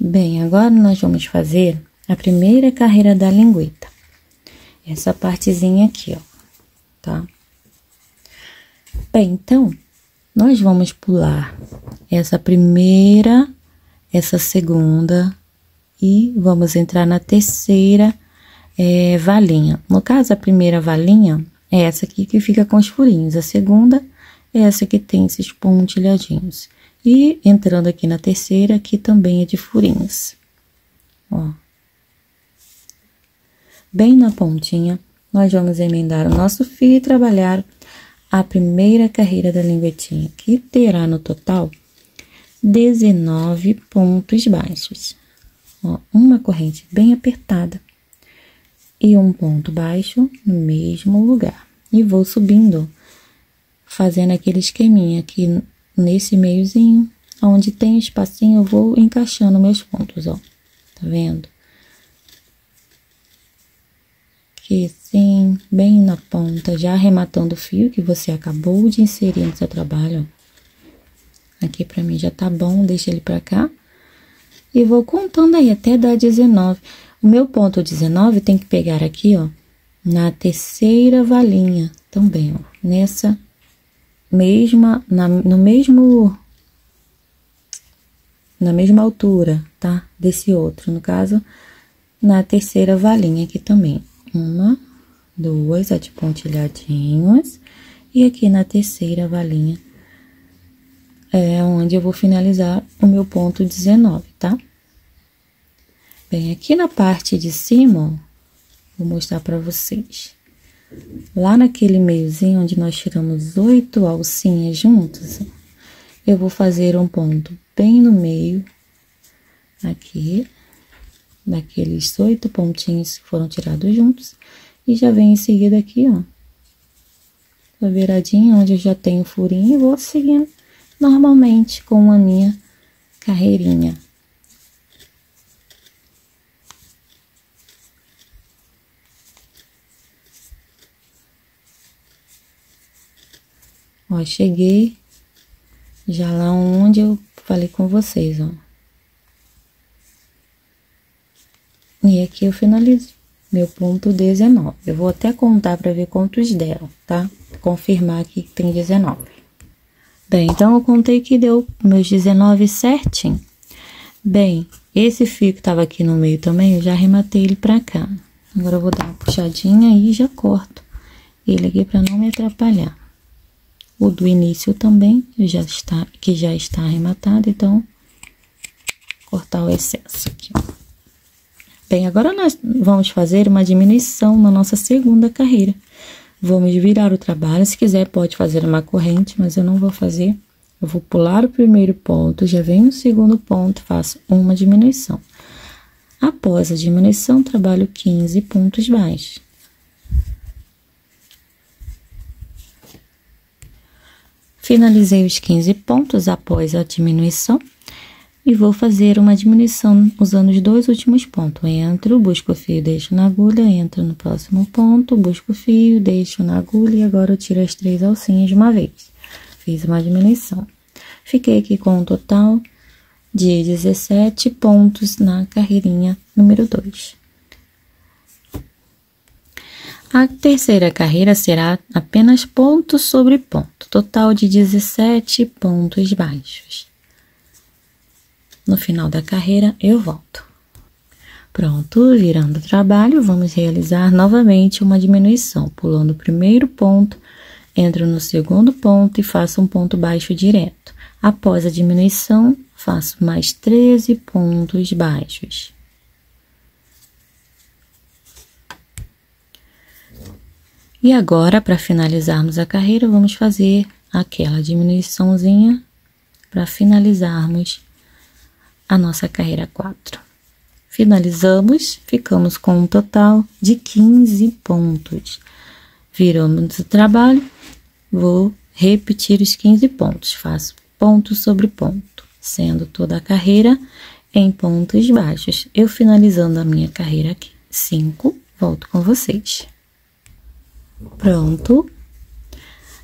Bem, agora nós vamos fazer a primeira carreira da lingueta. Essa partezinha aqui, ó, tá? Bem, então, nós vamos pular essa primeira, essa segunda e vamos entrar na terceira valinha. No caso, a primeira valinha é essa aqui que fica com os furinhos. A segunda é essa que tem esses pontilhadinhos. E entrando aqui na terceira, que também é de furinhos. Ó. Bem na pontinha, nós vamos emendar o nosso fio e trabalhar a primeira carreira da linguetinha, que terá no total 19 pontos baixos. Ó, uma corrente bem apertada e um ponto baixo no mesmo lugar. E vou subindo, fazendo aquele esqueminha aqui nesse meiozinho, onde tem espacinho, eu vou encaixando meus pontos, ó. Tá vendo? Aqui assim, bem na ponta, já arrematando o fio que você acabou de inserir no seu trabalho, ó. Aqui pra mim já tá bom, deixa ele pra cá. E vou contando aí até dar 19. O meu ponto 19 tem que pegar aqui, ó, na terceira valinha também, ó, nessa mesma, na mesma altura, tá? Desse outro, no caso, na terceira valinha aqui também. 1, 2, de pontilhadinhos. E aqui na terceira valinha é onde eu vou finalizar o meu ponto 19, tá? Bem, aqui na parte de cima, ó, vou mostrar pra vocês. Lá naquele meiozinho onde nós tiramos 8 alcinhas juntas, eu vou fazer um ponto bem no meio, aqui, daqueles 8 pontinhos que foram tirados juntos, E já venho em seguida aqui, ó, a beiradinha, onde eu já tenho furinho, e vou seguindo normalmente com a minha carreirinha. Ó, cheguei já lá onde eu falei com vocês, ó. E aqui eu finalizo meu ponto 19. Eu vou até contar para ver quantos deram, tá? Confirmar aqui que tem 19. Bem, então eu contei que deu meus 19 certinho. Bem, esse fio que tava aqui no meio também, eu já arrematei ele pra cá. Agora eu vou dar uma puxadinha e já corto ele aqui pra não me atrapalhar. O do início também, que já está arrematado, então, cortar o excesso aqui, ó. Bem, agora nós vamos fazer uma diminuição na nossa segunda carreira. Vamos virar o trabalho, se quiser pode fazer uma corrente, mas eu não vou fazer. Eu vou pular o primeiro ponto, já venho no segundo ponto, faço uma diminuição. Após a diminuição, trabalho 15 pontos baixos. Finalizei os 15 pontos após a diminuição e vou fazer uma diminuição usando os dois últimos pontos. Entro, busco o fio, deixo na agulha, entro no próximo ponto, busco o fio, deixo na agulha e agora eu tiro as 3 alcinhas de uma vez. Fiz uma diminuição. Fiquei aqui com um total de 17 pontos na carreirinha número 2. A terceira carreira será apenas ponto sobre ponto, total de 17 pontos baixos. No final da carreira, eu volto. Pronto, virando o trabalho, vamos realizar novamente uma diminuição, pulando o primeiro ponto, entro no segundo ponto e faço um ponto baixo direto. Após a diminuição, faço mais 13 pontos baixos. E agora, para finalizarmos a carreira, vamos fazer aquela diminuiçãozinha para finalizarmos a nossa carreira 4. Finalizamos, ficamos com um total de 15 pontos. Viramos o trabalho, vou repetir os 15 pontos. Faço ponto sobre ponto, sendo toda a carreira em pontos baixos. Eu finalizando a minha carreira aqui, 5, volto com vocês. Pronto.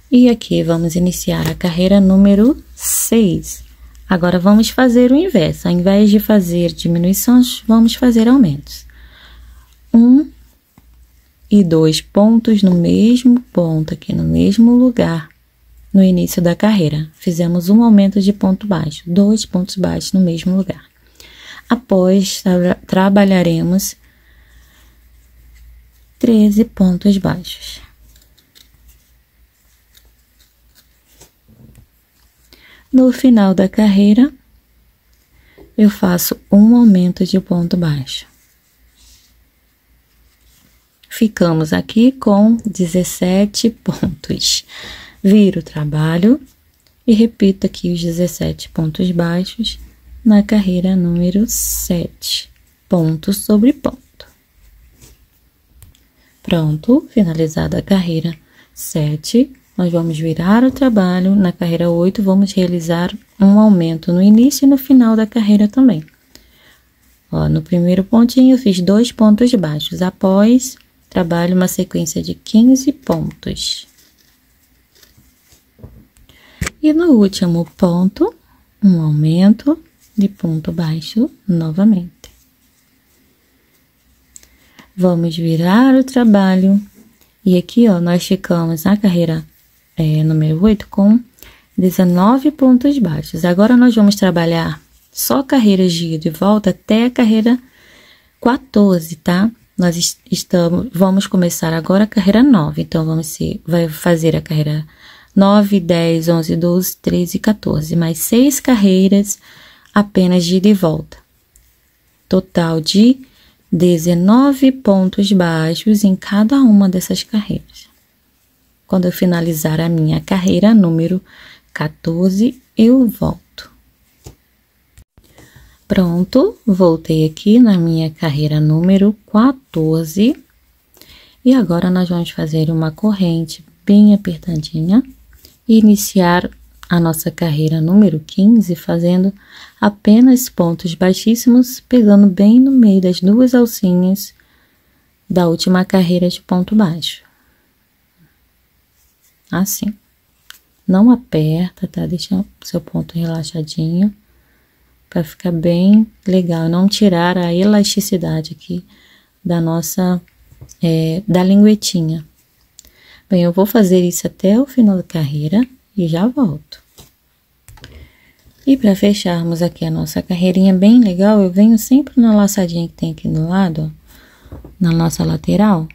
E aqui vamos iniciar a carreira número 6. Agora, vamos fazer o inverso. Ao invés de fazer diminuições, vamos fazer aumentos. 1 e 2 pontos no mesmo ponto, aqui no mesmo lugar, no início da carreira. Fizemos um aumento de ponto baixo, 2 pontos baixos no mesmo lugar. Após, trabalharemos 13 pontos baixos. No final da carreira, eu faço um aumento de ponto baixo. Ficamos aqui com 17 pontos. Viro o trabalho e repito aqui os 17 pontos baixos na carreira número 7, ponto sobre ponto. Pronto, finalizada a carreira 7, nós vamos virar o trabalho. Na carreira 8, vamos realizar um aumento no início e no final da carreira também. Ó, no primeiro pontinho, eu fiz 2 pontos baixos. Após, trabalho uma sequência de 15 pontos. E no último ponto, um aumento de ponto baixo novamente. Vamos virar o trabalho. E aqui, ó, nós ficamos na carreira número 8 com 19 pontos baixos. Agora, nós vamos trabalhar só carreiras de ida e volta até a carreira 14, tá? Nós vamos começar agora a carreira 9. Então, vai fazer a carreira 9, 10, 11, 12, 13 e 14. Mais 6 carreiras apenas de ida e volta. Total de 19 pontos baixos em cada uma dessas carreiras. Quando eu finalizar a minha carreira número 14, eu volto. Pronto, voltei aqui na minha carreira número 14 E agora nós vamos fazer uma corrente bem apertadinha e iniciar a nossa carreira número 15 fazendo apenas pontos baixíssimos, pegando bem no meio das duas alcinhas da última carreira de ponto baixo. Assim. Não aperta, tá? Deixa o seu ponto relaxadinho para ficar bem legal, não tirar a elasticidade aqui da nossa da linguetinha. Bem, eu vou fazer isso até o final da carreira e já volto. E para fecharmos aqui a nossa carreirinha bem legal, eu venho sempre na laçadinha que tem aqui do lado, ó, na nossa lateral,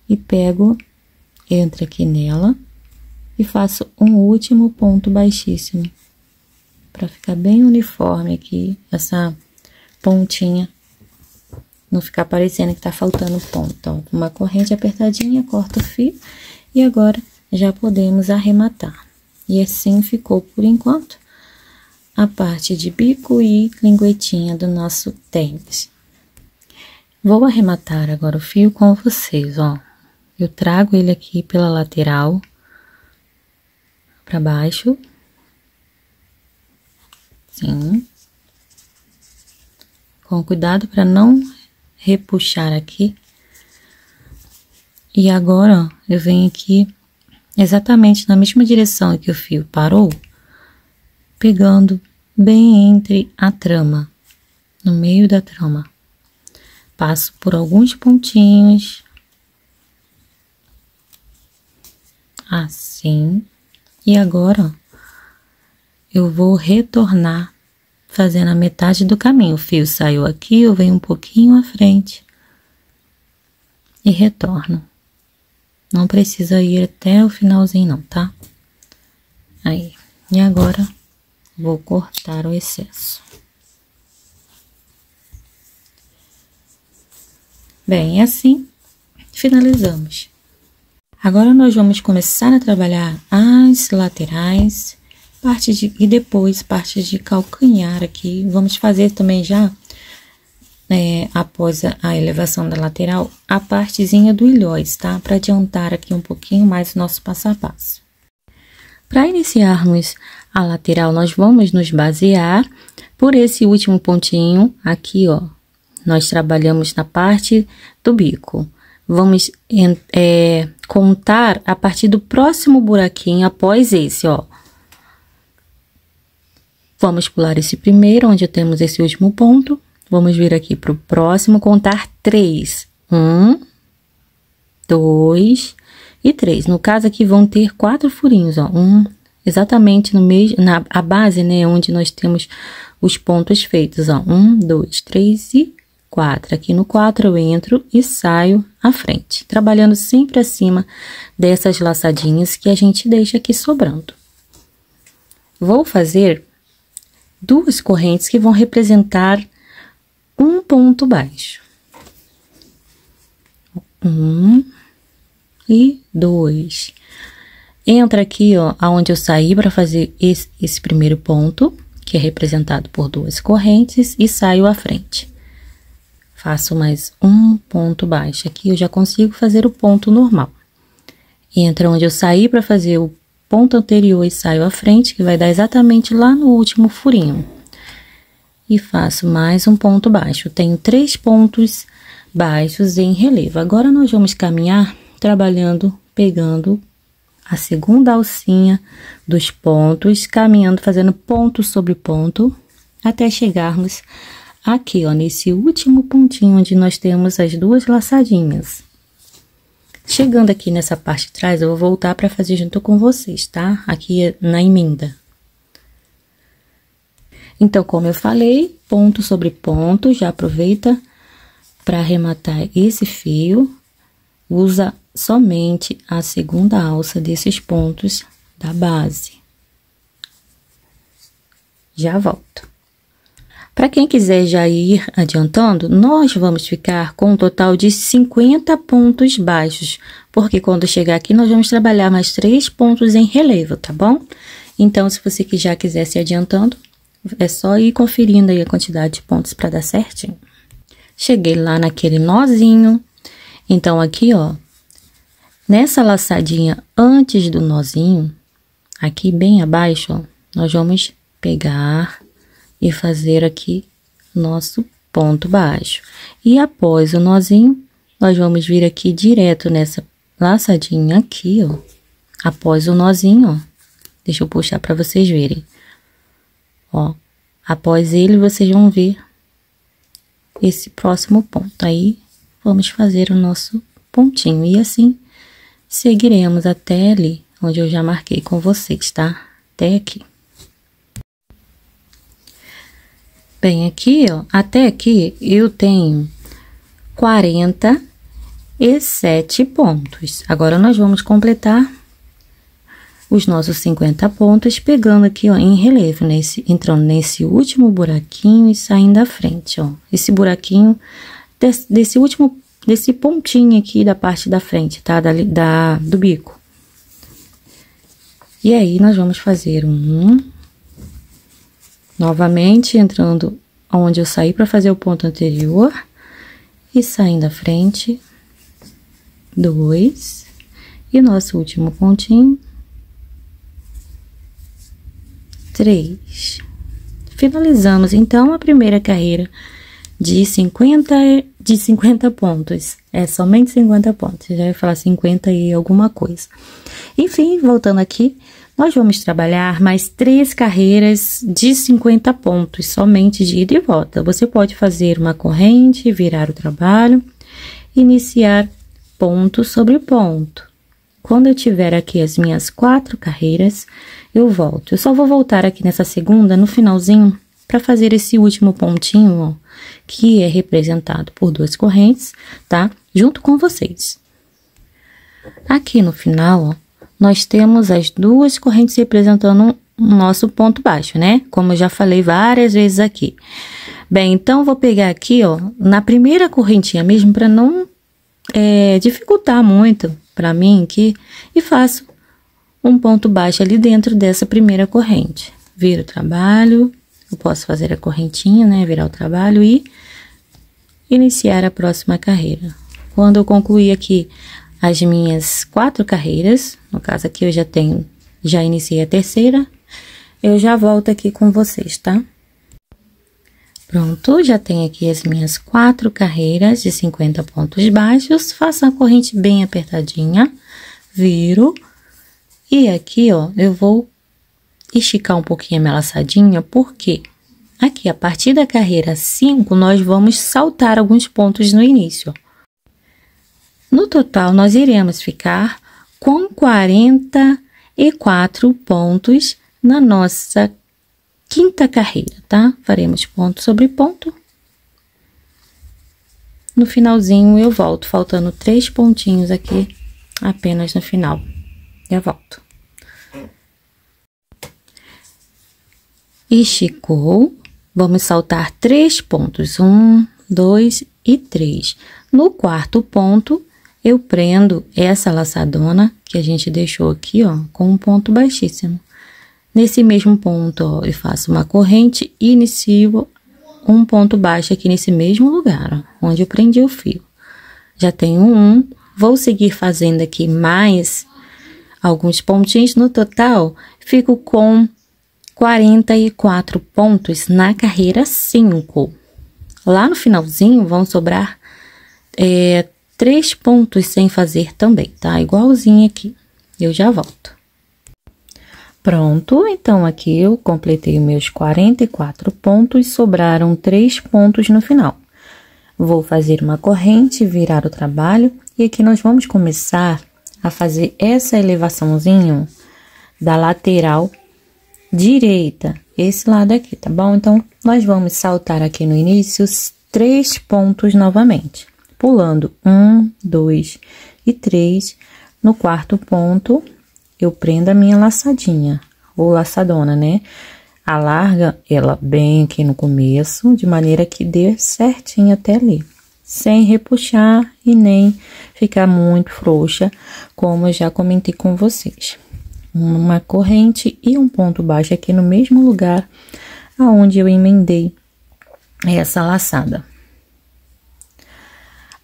e pego, entro aqui nela e faço um último ponto baixíssimo, para ficar bem uniforme aqui, essa pontinha, não ficar parecendo que tá faltando ponto. Então, uma corrente apertadinha, corta o fio, e agora já podemos arrematar. E assim ficou por enquanto a parte de bico e linguetinha do nosso tênis. Vou arrematar agora o fio com vocês, ó. Eu trago ele aqui pela lateral para baixo. Sim. Com cuidado para não repuxar aqui. E agora, ó, eu venho aqui exatamente na mesma direção que o fio parou, pegando bem entre a trama, no meio da trama. Passo por alguns pontinhos, assim, e agora, ó, eu vou retornar fazendo a metade do caminho. O fio saiu aqui, eu venho um pouquinho à frente e retorno. Não precisa ir até o finalzinho não, tá? Aí, e agora vou cortar o excesso. Bem, assim finalizamos. Agora nós vamos começar a trabalhar as laterais, e depois parte de calcanhar aqui. Vamos fazer também já, após a elevação da lateral, a partezinha do ilhóis, tá? Para adiantar aqui um pouquinho mais o nosso passo a passo. Para iniciarmos a lateral, nós vamos nos basear por esse último pontinho aqui, ó. Nós trabalhamos na parte do bico. Vamos contar a partir do próximo buraquinho após esse, ó. Vamos pular esse primeiro, onde temos esse último ponto. Vamos vir aqui para o próximo, contar 3. 1, 2 e 3. No caso aqui vão ter 4 furinhos, ó. Exatamente no meio, a base, né, onde nós temos os pontos feitos, ó. 1, 2, 3 e 4. Aqui no 4 eu entro e saio à frente, trabalhando sempre acima dessas laçadinhas que a gente deixa aqui sobrando. Vou fazer 2 correntes que vão representar um ponto baixo. 1 e 2. Entra aqui, ó, aonde eu saí para fazer esse primeiro ponto, que é representado por 2 correntes, e saio à frente. Faço mais um ponto baixo. Aqui eu já consigo fazer o ponto normal. Entra onde eu saí para fazer o ponto anterior e saio à frente, que vai dar exatamente lá no último furinho. E faço mais um ponto baixo. Tenho 3 pontos baixos em relevo. Agora nós vamos caminhar trabalhando, pegando a segunda alcinha dos pontos, caminhando, fazendo ponto sobre ponto, até chegarmos aqui, ó, nesse último pontinho onde nós temos as 2 laçadinhas. Chegando aqui nessa parte de trás, eu vou voltar para fazer junto com vocês, tá? Aqui na emenda. Então, como eu falei, ponto sobre ponto, já aproveita para arrematar esse fio, usa somente a segunda alça desses pontos da base. Já volto. Para quem quiser já ir adiantando, nós vamos ficar com um total de 50 pontos baixos, porque quando chegar aqui nós vamos trabalhar mais 3 pontos em relevo, tá bom? Então, se você que já quiser se adiantando, é só ir conferindo aí a quantidade de pontos para dar certinho. Cheguei lá naquele nozinho, Então, aqui, ó, nessa laçadinha antes do nozinho, aqui bem abaixo, ó, nós vamos pegar e fazer aqui nosso ponto baixo. E após o nozinho, nós vamos vir aqui direto nessa laçadinha aqui, ó, após o nozinho, ó. Deixa eu puxar para vocês verem. Ó, após ele, vocês vão ver esse próximo ponto. Aí, vamos fazer o nosso pontinho. E assim, seguiremos até ali, onde eu já marquei com vocês, tá? Até aqui. Bem, aqui, ó, até aqui, eu tenho 47 pontos. Agora, nós vamos completar os nossos 50 pontos, pegando aqui, ó, em relevo, entrando nesse último buraquinho e saindo da frente, ó. Esse buraquinho desse pontinho aqui da parte da frente, tá? Do bico. E aí, nós vamos fazer novamente, entrando onde eu saí para fazer o ponto anterior e saindo da frente, 2, e nosso último pontinho, 3. Finalizamos, então, a primeira carreira de 50 pontos. É somente 50 pontos. Já ia falar 50 e alguma coisa. Enfim, voltando aqui, nós vamos trabalhar mais 3 carreiras de 50 pontos, somente de ida e volta. Você pode fazer uma corrente, virar o trabalho, iniciar ponto sobre ponto. Quando eu tiver aqui as minhas 4 carreiras, eu volto. Eu só vou voltar aqui nessa segunda, no finalzinho, para fazer esse último pontinho, ó, que é representado por 2 correntes, tá? Junto com vocês. Aqui no final, ó, nós temos as 2 correntes representando o nosso ponto baixo, né? Como eu já falei várias vezes aqui. Bem, então, vou pegar aqui, ó, na primeira correntinha mesmo, para não dificultar muito para mim aqui, e faço um ponto baixo ali dentro dessa primeira corrente. Viro o trabalho, eu posso fazer a correntinha, né? Virar o trabalho e iniciar a próxima carreira. Quando eu concluir aqui as minhas 4 carreiras, no caso aqui eu já iniciei a terceira, eu já volto aqui com vocês, tá? Pronto, já tenho aqui as minhas 4 carreiras de 50 pontos baixos, faço a corrente bem apertadinha, viro, e aqui, ó, eu vou esticar um pouquinho a minha laçadinha, porque aqui, a partir da carreira 5, nós vamos saltar alguns pontos no início. No total, nós iremos ficar com 44 pontos na nossa quinta carreira, tá? Faremos ponto sobre ponto. No finalzinho, eu volto, faltando 3 pontinhos aqui, apenas no final. Eu volto. Esticou, vamos saltar 3 pontos, 1, 2 e 3. No quarto ponto, eu prendo essa laçadona que a gente deixou aqui, ó, com um ponto baixíssimo. Nesse mesmo ponto, ó, eu faço uma corrente e inicio um ponto baixo aqui nesse mesmo lugar, ó, onde eu prendi o fio. Já tenho vou seguir fazendo aqui mais alguns pontinhos. No total, fico com 44 pontos na carreira 5. Lá no finalzinho, vão sobrar 3 pontos sem fazer também, tá? Igualzinho aqui. Eu já volto. Pronto, então aqui eu completei os meus 44 pontos, sobraram 3 pontos no final. Vou fazer uma corrente, virar o trabalho, e aqui nós vamos começar a fazer essa elevaçãozinha da lateral direita, esse lado aqui, tá bom? Então, nós vamos saltar aqui no início os 3 pontos novamente, pulando 1, 2 e 3. No quarto ponto, eu prendo a minha laçadinha, ou laçadona, né? Alarga ela bem aqui no começo, de maneira que dê certinho até ali, sem repuxar e nem ficar muito frouxa, como eu já comentei com vocês. Uma corrente e um ponto baixo aqui no mesmo lugar aonde eu emendei essa laçada.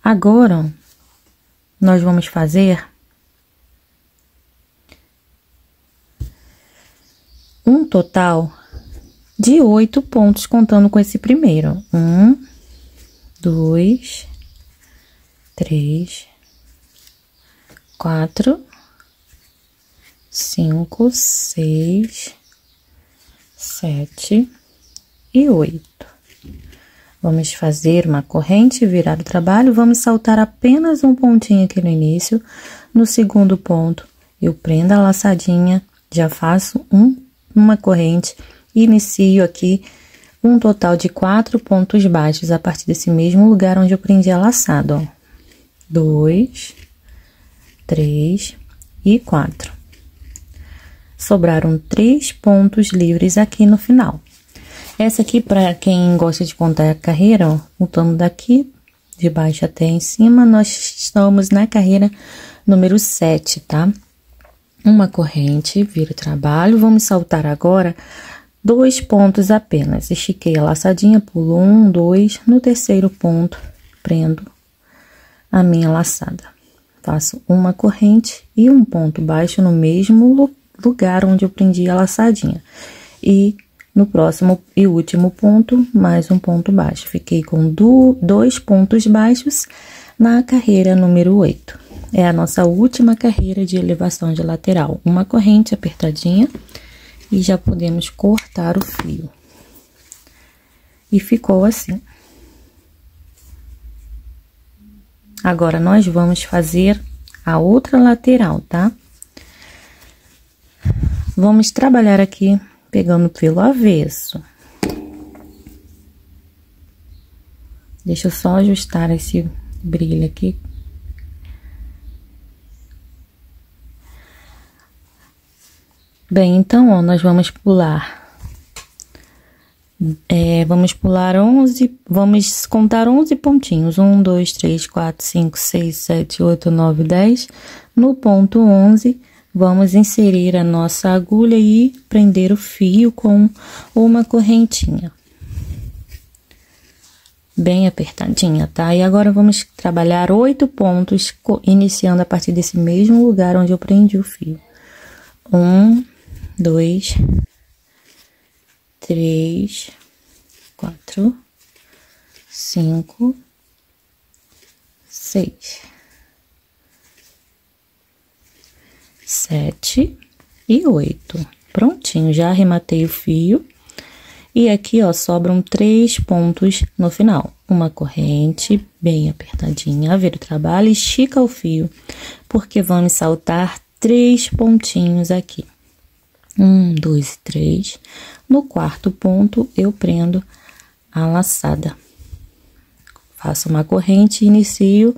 Agora, nós vamos fazer um total de 8 pontos, contando com esse primeiro. 1, 2, 3, 4, 5, 6, 7 e 8. Vamos fazer uma corrente, virar o trabalho, vamos saltar apenas um pontinho aqui no início. No segundo ponto, eu prendo a laçadinha, já faço uma corrente e inicio aqui um total de 4 pontos baixos a partir desse mesmo lugar onde eu prendi a laçada, ó. 2, 3 e 4. Sobraram 3 pontos livres aqui no final. Essa aqui, para quem gosta de contar a carreira, ó, contando daqui de baixo até em cima, nós estamos na carreira número 7, tá? Uma corrente, vira o trabalho, vamos saltar agora 2 pontos apenas. Estiquei a laçadinha, pulo 1, 2, no terceiro ponto, prendo a minha laçada. Faço uma corrente e um ponto baixo no mesmo lugar onde eu prendi a laçadinha. E no próximo e último ponto, mais um ponto baixo. Fiquei com 2 pontos baixos na carreira número 8. É a nossa última carreira de elevação de lateral. Uma corrente apertadinha e já podemos cortar o fio. E ficou assim. Agora, nós vamos fazer a outra lateral, tá? Vamos trabalhar aqui pegando pelo avesso. Deixa eu só ajustar esse brilho aqui. Bem, então, ó, nós vamos pular. Vamos pular 11, vamos contar 11 pontinhos. 1, 2, 3, 4, 5, 6, 7, 8, 9, 10. No ponto 11, vamos inserir a nossa agulha e prender o fio com uma correntinha. Bem apertadinha, tá? E agora vamos trabalhar 8 pontos, iniciando a partir desse mesmo lugar onde eu prendi o fio. 1, 2, 3, 4, 5, 6, 7 e 8. Prontinho, já arrematei o fio. E aqui, ó, sobram 3 pontos no final. Uma corrente bem apertadinha, vira o trabalho, estica o fio, porque vamos saltar 3 pontinhos aqui. 1, 2 e 3. No quarto ponto, eu prendo a laçada. Faço uma corrente e inicio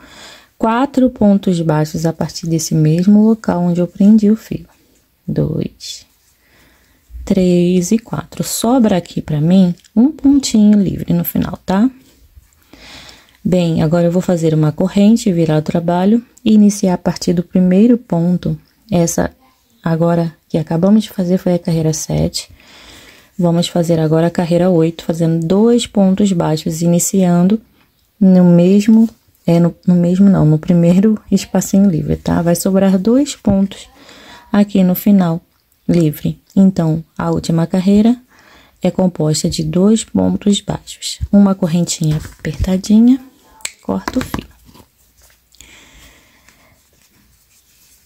4 pontos baixos a partir desse mesmo local onde eu prendi o fio. 2, 3 e 4. Sobra aqui pra mim um pontinho livre no final, tá? Bem, agora eu vou fazer uma corrente, virar o trabalho e iniciar a partir do primeiro ponto. Essa agora que acabamos de fazer foi a carreira 7. Vamos fazer agora a carreira 8, fazendo 2 pontos baixos, iniciando no primeiro espacinho livre, tá? Vai sobrar 2 pontos aqui no final, livre. Então, a última carreira é composta de 2 pontos baixos. Uma correntinha apertadinha, corto o fio.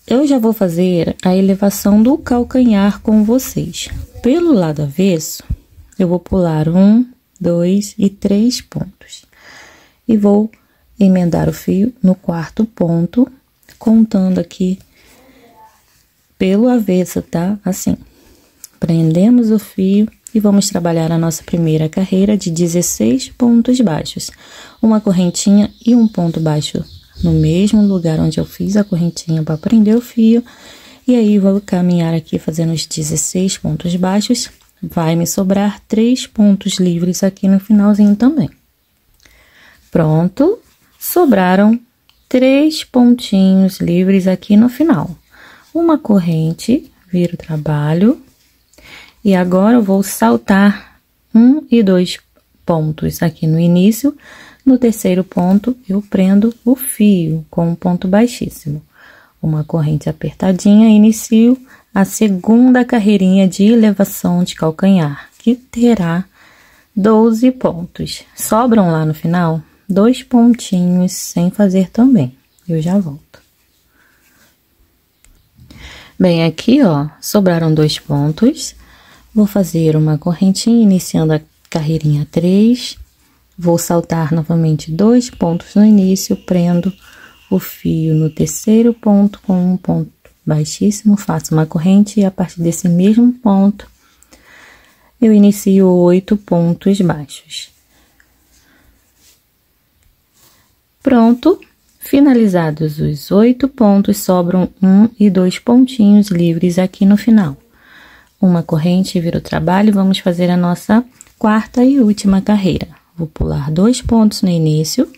Eu já vou fazer a elevação do calcanhar com vocês. Pelo lado avesso, eu vou pular 1, 2 e 3 pontos. E vou emendar o fio no quarto ponto, contando aqui pelo avesso, tá? Assim. Prendemos o fio e vamos trabalhar a nossa primeira carreira de 16 pontos baixos. Uma correntinha e um ponto baixo no mesmo lugar onde eu fiz a correntinha para prender o fio. E aí, vou caminhar aqui fazendo os 16 pontos baixos. Vai me sobrar 3 pontos livres aqui no finalzinho também. Pronto, sobraram 3 pontinhos livres aqui no final. Uma corrente, vira o trabalho. E agora eu vou saltar 1 e 2 pontos aqui no início, No terceiro ponto, eu prendo o fio com um ponto baixíssimo. Uma corrente apertadinha, inicio a segunda carreirinha de elevação de calcanhar, que terá 12 pontos. Sobram lá no final 2 pontinhos sem fazer também. Eu já volto. Bem, aqui, ó, sobraram 2 pontos. Vou fazer uma correntinha iniciando a carreirinha 3. Vou saltar novamente 2 pontos no início, prendo o fio no terceiro ponto com um ponto baixíssimo, faço uma corrente e a partir desse mesmo ponto eu inicio 8 pontos baixos. Pronto, finalizados os 8 pontos, sobram 1 e 2 pontinhos livres aqui no final. Uma corrente vira o trabalho e vamos fazer a nossa quarta e última carreira. Vou pular 2 pontos no início,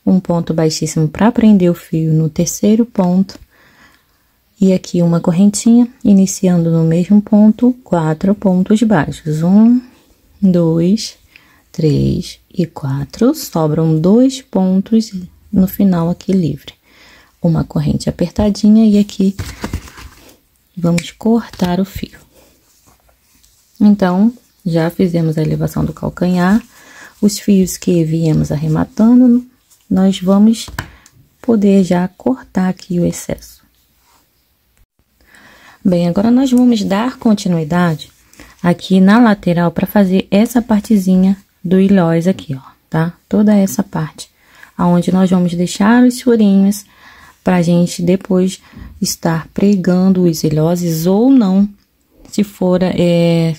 um ponto baixíssimo para prender o fio no terceiro ponto. E aqui uma correntinha, iniciando no mesmo ponto, 4 pontos baixos. 1, 2, 3 e 4. Sobram 2 pontos no final aqui livre. Uma corrente apertadinha e aqui vamos cortar o fio. Então, já fizemos a elevação do calcanhar. Os fios que viemos arrematando, nós vamos poder já cortar aqui o excesso. Bem, agora nós vamos dar continuidade aqui na lateral para fazer essa partezinha do ilhós aqui, ó, tá? Toda essa parte, aonde nós vamos deixar os furinhos pra gente depois estar pregando os ilhoses ou não, se for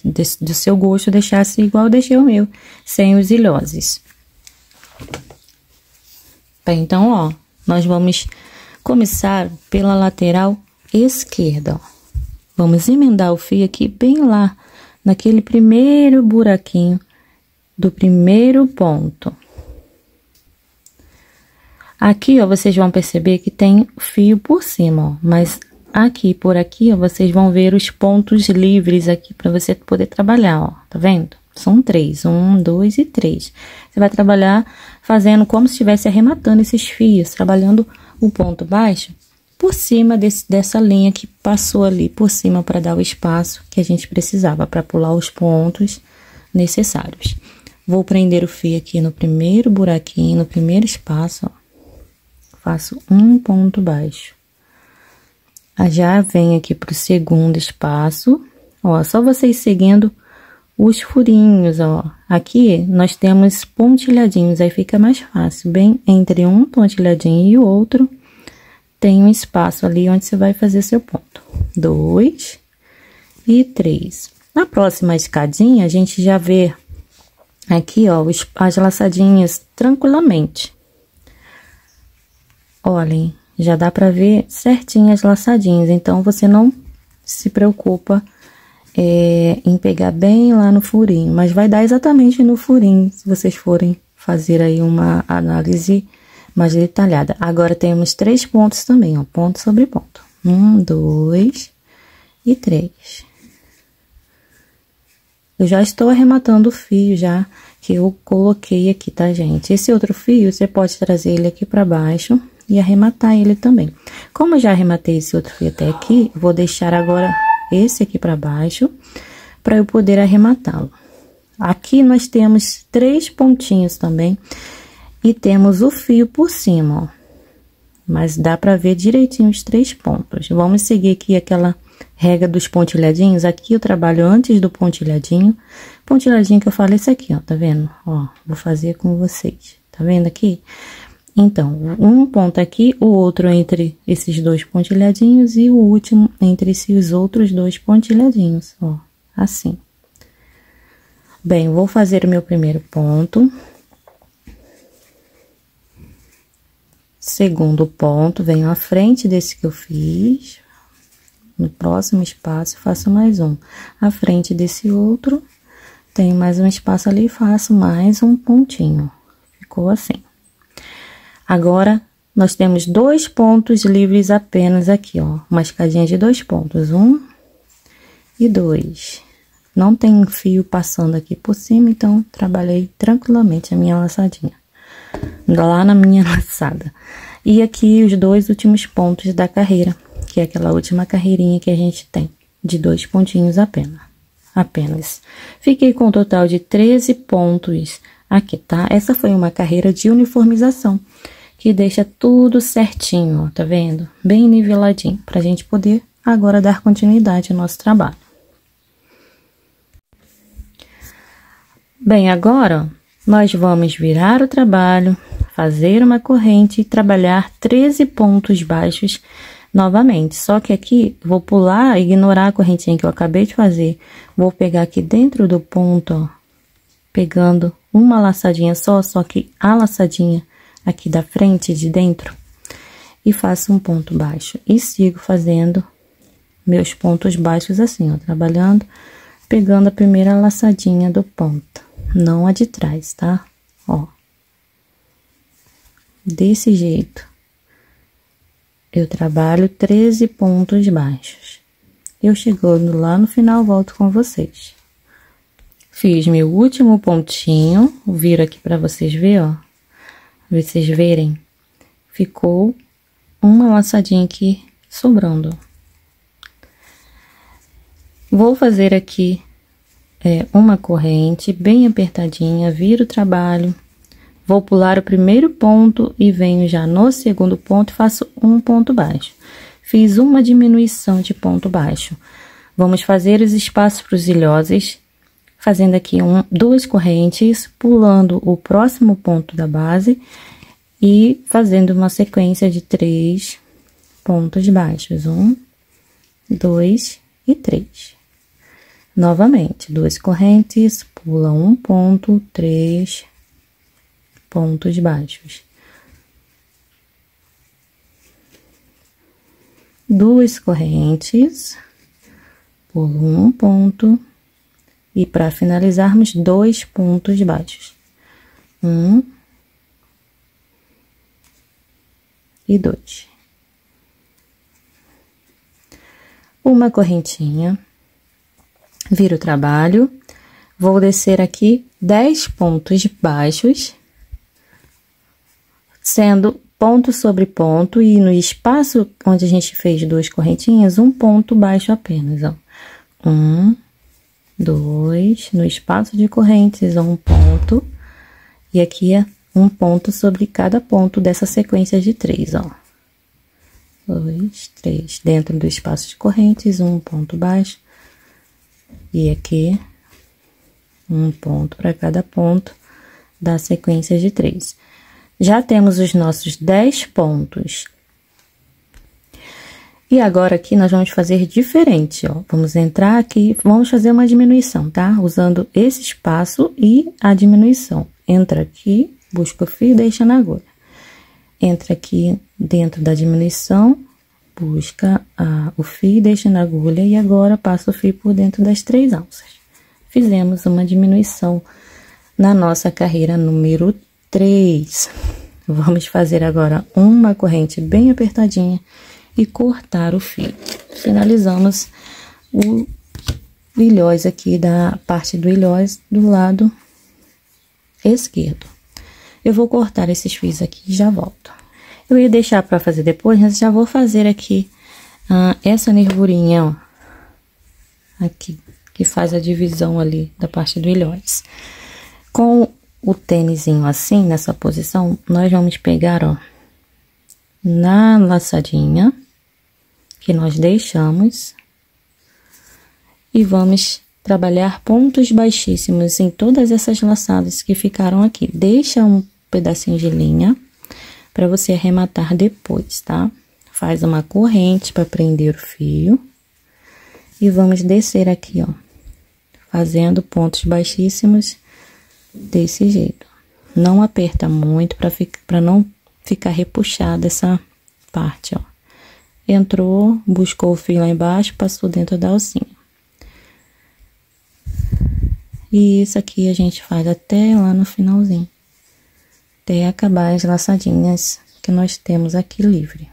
do seu gosto, deixasse igual eu deixei o meu, sem os ilhoses. Bem, então, ó, nós vamos começar pela lateral esquerda, ó. Vamos emendar o fio aqui bem lá, naquele primeiro buraquinho do primeiro ponto. Aqui, ó, vocês vão perceber que tem fio por cima, ó, mas aqui, por aqui, ó, vocês vão ver os pontos livres aqui para você poder trabalhar, ó, tá vendo? São 3, 1, 2 e 3. Você vai trabalhar fazendo como se estivesse arrematando esses fios, trabalhando o ponto baixo por cima dessa linha que passou ali por cima para dar o espaço que a gente precisava para pular os pontos necessários. Vou prender o fio aqui no primeiro buraquinho, no primeiro espaço, ó. Faço um ponto baixo. Já vem aqui pro segundo espaço, ó, só vocês seguindo os furinhos, ó. Aqui nós temos pontilhadinhos, aí fica mais fácil, bem entre um pontilhadinho e o outro, tem um espaço ali onde você vai fazer seu ponto. 2 e 3. Na próxima escadinha, a gente já vê aqui, ó, as laçadinhas tranquilamente. Olhem, já dá pra ver certinho as laçadinhas, então você não se preocupa em pegar bem lá no furinho, mas vai dar exatamente no furinho, se vocês forem fazer aí uma análise mais detalhada. Agora temos 3 pontos também, ó, ponto sobre ponto. 1, 2 e 3. Eu já estou arrematando o fio já que eu coloquei aqui, tá, gente? Esse outro fio, você pode trazer ele aqui pra baixo e arrematar ele também. Como eu já arrematei esse outro fio até aqui, vou deixar agora esse aqui pra baixo, para eu poder arrematá-lo. Aqui nós temos 3 pontinhos também, e temos o fio por cima, ó. Mas dá pra ver direitinho os 3 pontos. Vamos seguir aqui aquela regra dos pontilhadinhos. Aqui eu trabalho antes do pontilhadinho. Pontilhadinho que eu falei, esse aqui, ó, tá vendo? Ó, vou fazer com vocês. Tá vendo aqui? Então, um ponto aqui, o outro entre esses 2 pontilhadinhos e o último entre esses outros 2 pontilhadinhos, ó, assim. Bem, vou fazer o meu primeiro ponto. Segundo ponto, venho à frente desse que eu fiz. No próximo espaço, faço mais um. À frente desse outro, tenho mais um espaço ali, faço mais um pontinho. Ficou assim. Agora, nós temos 2 pontos livres apenas aqui, ó. Uma escadinha de 2 pontos. 1 e 2. Não tem fio passando aqui por cima, então, trabalhei tranquilamente a minha laçadinha. lá na minha laçada. E aqui os 2 últimos pontos da carreira, que é aquela última carreirinha que a gente tem, de 2 pontinhos apenas. Fiquei com um total de 13 pontos aqui, tá? Essa foi uma carreira de uniformização, que deixa tudo certinho, ó, tá vendo? Bem niveladinho, pra gente poder agora dar continuidade ao nosso trabalho. Bem, agora, ó, nós vamos virar o trabalho, fazer uma corrente e trabalhar 13 pontos baixos novamente. Só que aqui, vou pular, ignorar a correntinha que eu acabei de fazer. Vou pegar aqui dentro do ponto, ó, pegando uma laçadinha só que a laçadinha aqui da frente, de dentro, e faço um ponto baixo. E sigo fazendo meus pontos baixos assim, ó, trabalhando, pegando a primeira laçadinha do ponto, não a de trás, tá? Ó. Desse jeito. Eu trabalho 13 pontos baixos. Eu chegando lá no final, volto com vocês. Fiz meu último pontinho, viro aqui pra vocês verem, ó. Vocês verem. Ficou uma laçadinha aqui sobrando. Vou fazer aqui uma corrente bem apertadinha, viro o trabalho. Vou pular o primeiro ponto e venho já no segundo ponto e faço um ponto baixo. Fiz uma diminuição de ponto baixo. Vamos fazer os espaços para os ilhosos, fazendo aqui 2 correntes, pulando o próximo ponto da base e fazendo uma sequência de 3 pontos baixos. 1, 2 e 3. Novamente, 2 correntes, pula um ponto, 3 pontos baixos. 2 correntes, pulo um ponto e para finalizarmos 2 pontos baixos. 1 e 2. Uma correntinha, viro o trabalho, vou descer aqui 10 pontos baixos, sendo ponto sobre ponto, e no espaço onde a gente fez 2 correntinhas, um ponto baixo apenas, ó. 1, 2, no espaço de correntes, um ponto, e aqui é um ponto sobre cada ponto dessa sequência de 3, ó. 2, 3, dentro do espaço de correntes, um ponto baixo, e aqui um ponto para cada ponto da sequência de 3. Já temos os nossos 10 pontos. E agora aqui nós vamos fazer diferente, ó. Vamos entrar aqui, vamos fazer uma diminuição, tá? Usando esse espaço e a diminuição. Entra aqui, busca o fio e deixa na agulha. Entra aqui dentro da diminuição, busca o fio e deixa na agulha, e agora passa o fio por dentro das 3 alças. Fizemos uma diminuição na nossa carreira número 3. Vamos fazer agora uma corrente bem apertadinha e cortar o fio. Finalizamos o ilhós aqui da parte do ilhós do lado esquerdo. Eu vou cortar esses fios aqui e já volto. Eu ia deixar para fazer depois, mas já vou fazer aqui essa nervurinha, ó, aqui, que faz a divisão ali da parte do ilhós. Com o tênisinho assim, nessa posição, nós vamos pegar, ó, na laçadinha que nós deixamos e vamos trabalhar pontos baixíssimos em todas essas laçadas que ficaram aqui. Deixa um pedacinho de linha para você arrematar depois, tá? Faz uma corrente para prender o fio e vamos descer aqui, ó, fazendo pontos baixíssimos desse jeito. Não aperta muito para não ficar repuxada essa parte, ó. Entrou, buscou o fio lá embaixo, passou dentro da alcinha. E isso aqui a gente faz até lá no finalzinho, até acabar as laçadinhas que nós temos aqui livre.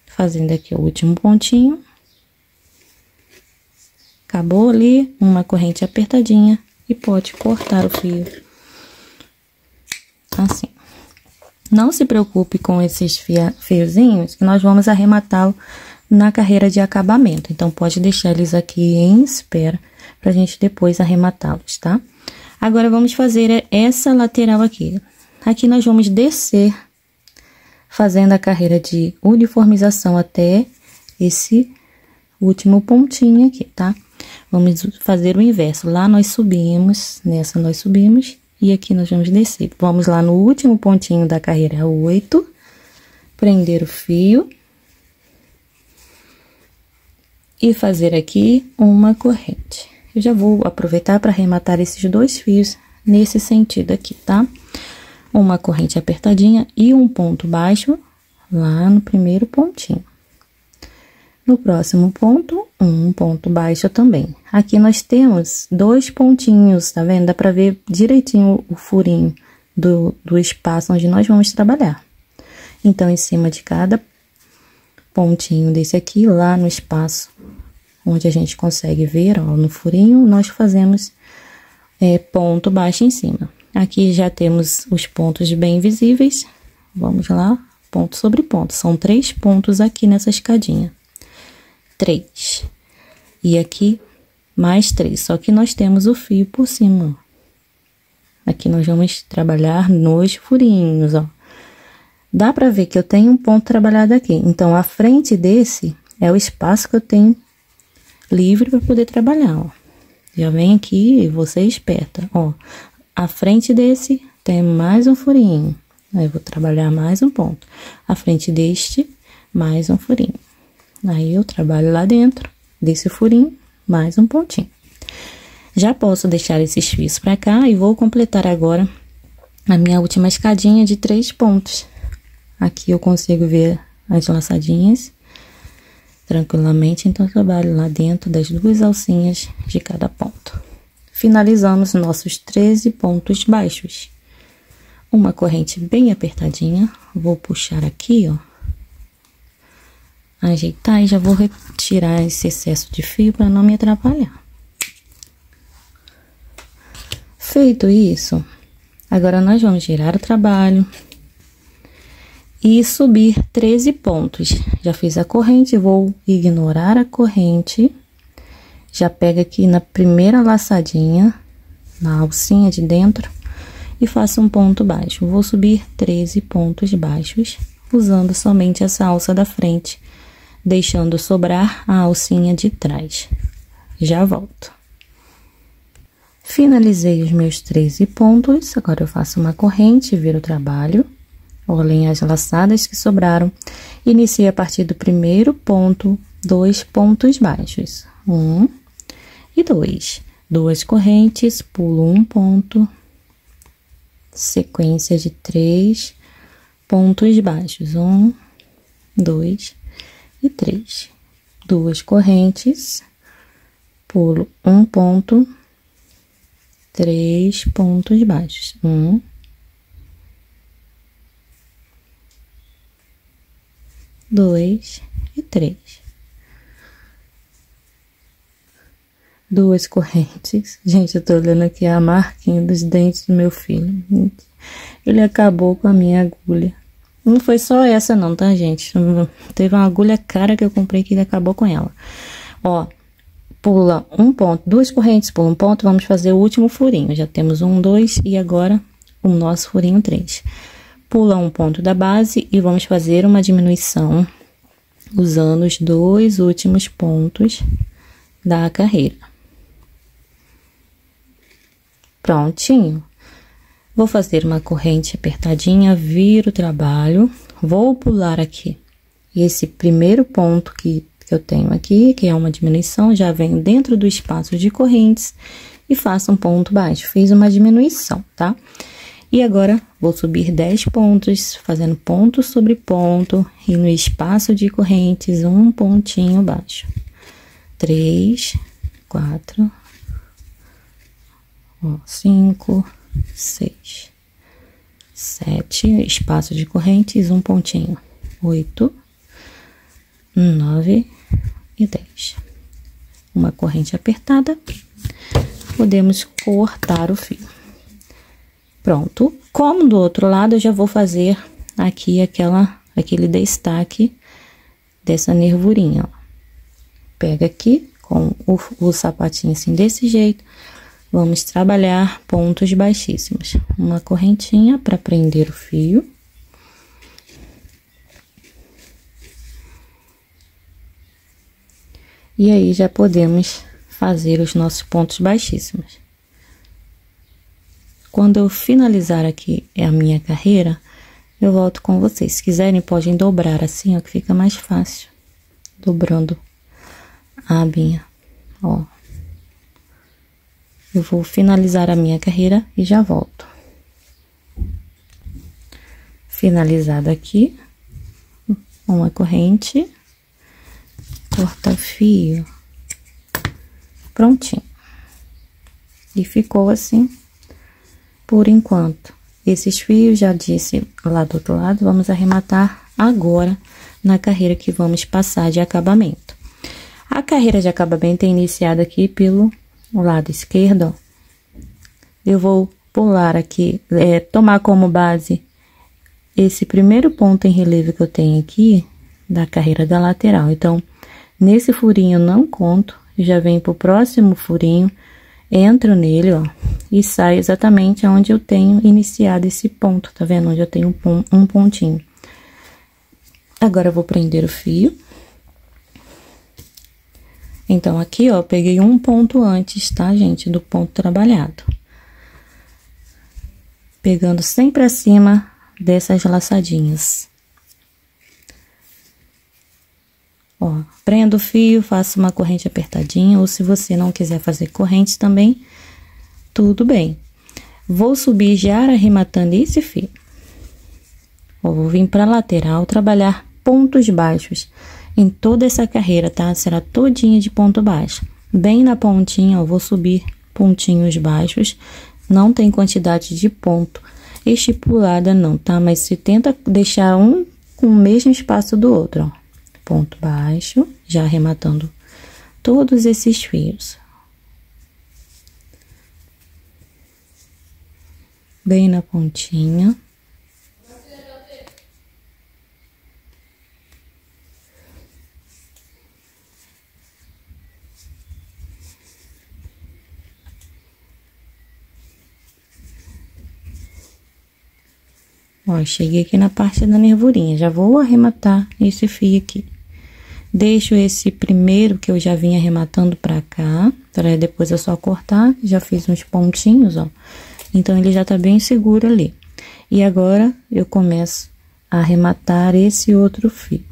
Fazendo aqui o último pontinho acabou ali, uma corrente apertadinha e pode cortar o fio. Assim. Não se preocupe com esses fiozinhos, que nós vamos arrematá-lo na carreira de acabamento. Então, pode deixar eles aqui em espera, pra gente depois arrematá-los, tá? Agora, vamos fazer essa lateral aqui. Aqui nós vamos descer, fazendo a carreira de uniformização até esse último pontinho aqui, tá? Vamos fazer o inverso. Lá nós subimos, nessa nós subimos, e aqui nós vamos descer. Vamos lá no último pontinho da carreira 8, prender o fio. E fazer aqui uma corrente. Eu já vou aproveitar para arrematar esses dois fios nesse sentido aqui, tá? Uma corrente apertadinha e um ponto baixo lá no primeiro pontinho. No próximo ponto, um ponto baixo também. Aqui nós temos dois pontinhos, tá vendo? Dá pra ver direitinho o furinho do espaço onde nós vamos trabalhar. Então, em cima de cada pontinho desse aqui, lá no espaço onde a gente consegue ver, ó, no furinho, nós fazemos ponto baixo em cima. Aqui já temos os pontos bem visíveis. Vamos lá, ponto sobre ponto. São 3 pontos aqui nessa escadinha. 3. E aqui, mais 3. Só que nós temos o fio por cima, ó. Aqui nós vamos trabalhar nos furinhos, ó. Dá pra ver que eu tenho um ponto trabalhado aqui. Então, a frente desse é o espaço que eu tenho livre para poder trabalhar, ó. Já vem aqui e você esperta, ó. A frente desse tem mais um furinho. Aí, eu vou trabalhar mais um ponto. A frente deste, mais um furinho. Aí, eu trabalho lá dentro desse furinho, mais um pontinho. Já posso deixar esses fios pra cá e vou completar agora a minha última escadinha de 3 pontos. Aqui eu consigo ver as laçadinhas tranquilamente, então eu trabalho lá dentro das 2 alcinhas de cada ponto. Finalizamos nossos 13 pontos baixos. Uma corrente bem apertadinha, vou puxar aqui, ó. Ajeitar e já vou retirar esse excesso de fio para não me atrapalhar. Feito isso, agora nós vamos girar o trabalho e subir 13 pontos. Já fiz a corrente, vou ignorar a corrente. Já pega aqui na primeira laçadinha, na alcinha de dentro, e faço um ponto baixo. Vou subir 13 pontos baixos, usando somente essa alça da frente, deixando sobrar a alcinha de trás. Já volto. Finalizei os meus 13 pontos, agora eu faço uma corrente, viro o trabalho. Olhem as laçadas que sobraram. Inicie a partir do primeiro ponto, 2 pontos baixos. 1 e 2. 2 correntes, pulo um ponto. Sequência de 3 pontos baixos. 1, 2 e 3. 2 correntes, pulo um ponto. 3 pontos baixos. 1, 2 e 3. 2 correntes. Gente, eu tô olhando aqui a marquinha dos dentes do meu filho. Ele acabou com a minha agulha. Não foi só essa não, tá, gente? Teve uma agulha cara que eu comprei que ele acabou com ela. Ó, pula um ponto, 2 correntes, pula um ponto, vamos fazer o último furinho. Já temos 1, 2 e agora o nosso furinho 3. Pula um ponto da base e vamos fazer uma diminuição usando os 2 últimos pontos da carreira. Prontinho. Vou fazer uma corrente apertadinha, viro o trabalho, vou pular aqui esse primeiro ponto que eu tenho aqui, que é uma diminuição, já venho dentro do espaço de correntes e faço um ponto baixo. Fiz uma diminuição, tá? E agora, vou subir 10 pontos, fazendo ponto sobre ponto, e no espaço de correntes, um pontinho baixo. 3, 4, 5, 6, 7, espaço de correntes, um pontinho. 8, 9 e 10. uma corrente apertada, podemos cortar o fio. Pronto. Como do outro lado, eu já vou fazer aqui aquele destaque dessa nervurinha, ó. Pega aqui com o sapatinho assim desse jeito, vamos trabalhar pontos baixíssimos. Uma correntinha para prender o fio. E aí já podemos fazer os nossos pontos baixíssimos. Quando eu finalizar aqui a minha carreira, eu volto com vocês. Se quiserem, podem dobrar assim, ó, que fica mais fácil. Dobrando a abinha, ó. Eu vou finalizar a minha carreira e já volto. Finalizada aqui, uma corrente, corta fio, prontinho. E ficou assim por enquanto. Esses fios, já disse lá do outro lado, vamos arrematar agora na carreira que vamos passar de acabamento. A carreira de acabamento é iniciada aqui pelo lado esquerdo, ó. Eu vou pular aqui, tomar como base esse primeiro ponto em relevo que eu tenho aqui, da carreira da lateral. Então, nesse furinho eu não conto, já venho pro próximo furinho, entro nele, ó, e saio exatamente onde eu tenho iniciado esse ponto, tá vendo? Onde eu tenho um pontinho. Agora, eu vou prender o fio. Então, aqui, ó, eu peguei um ponto antes, tá, gente? Do ponto trabalhado. Pegando sempre acima dessas laçadinhas. Ó, prendo o fio, faço uma corrente apertadinha, ou se você não quiser fazer corrente também, tudo bem. Vou subir já arrematando esse fio. Ó, vou vir pra lateral, trabalhar pontos baixos em toda essa carreira, tá? Será todinha de ponto baixo. Bem na pontinha, ó, vou subir pontinhos baixos, não tem quantidade de ponto estipulada não, tá? Mas se tenta deixar um com o mesmo espaço do outro, ó. Ponto baixo, já arrematando todos esses fios. Bem na pontinha. Ó, cheguei aqui na parte da nervurinha, já vou arrematar esse fio aqui. Deixo esse primeiro que eu já vim arrematando pra cá, para depois eu só cortar, já fiz uns pontinhos, ó. Então, ele já tá bem seguro ali. E agora, eu começo a arrematar esse outro fio.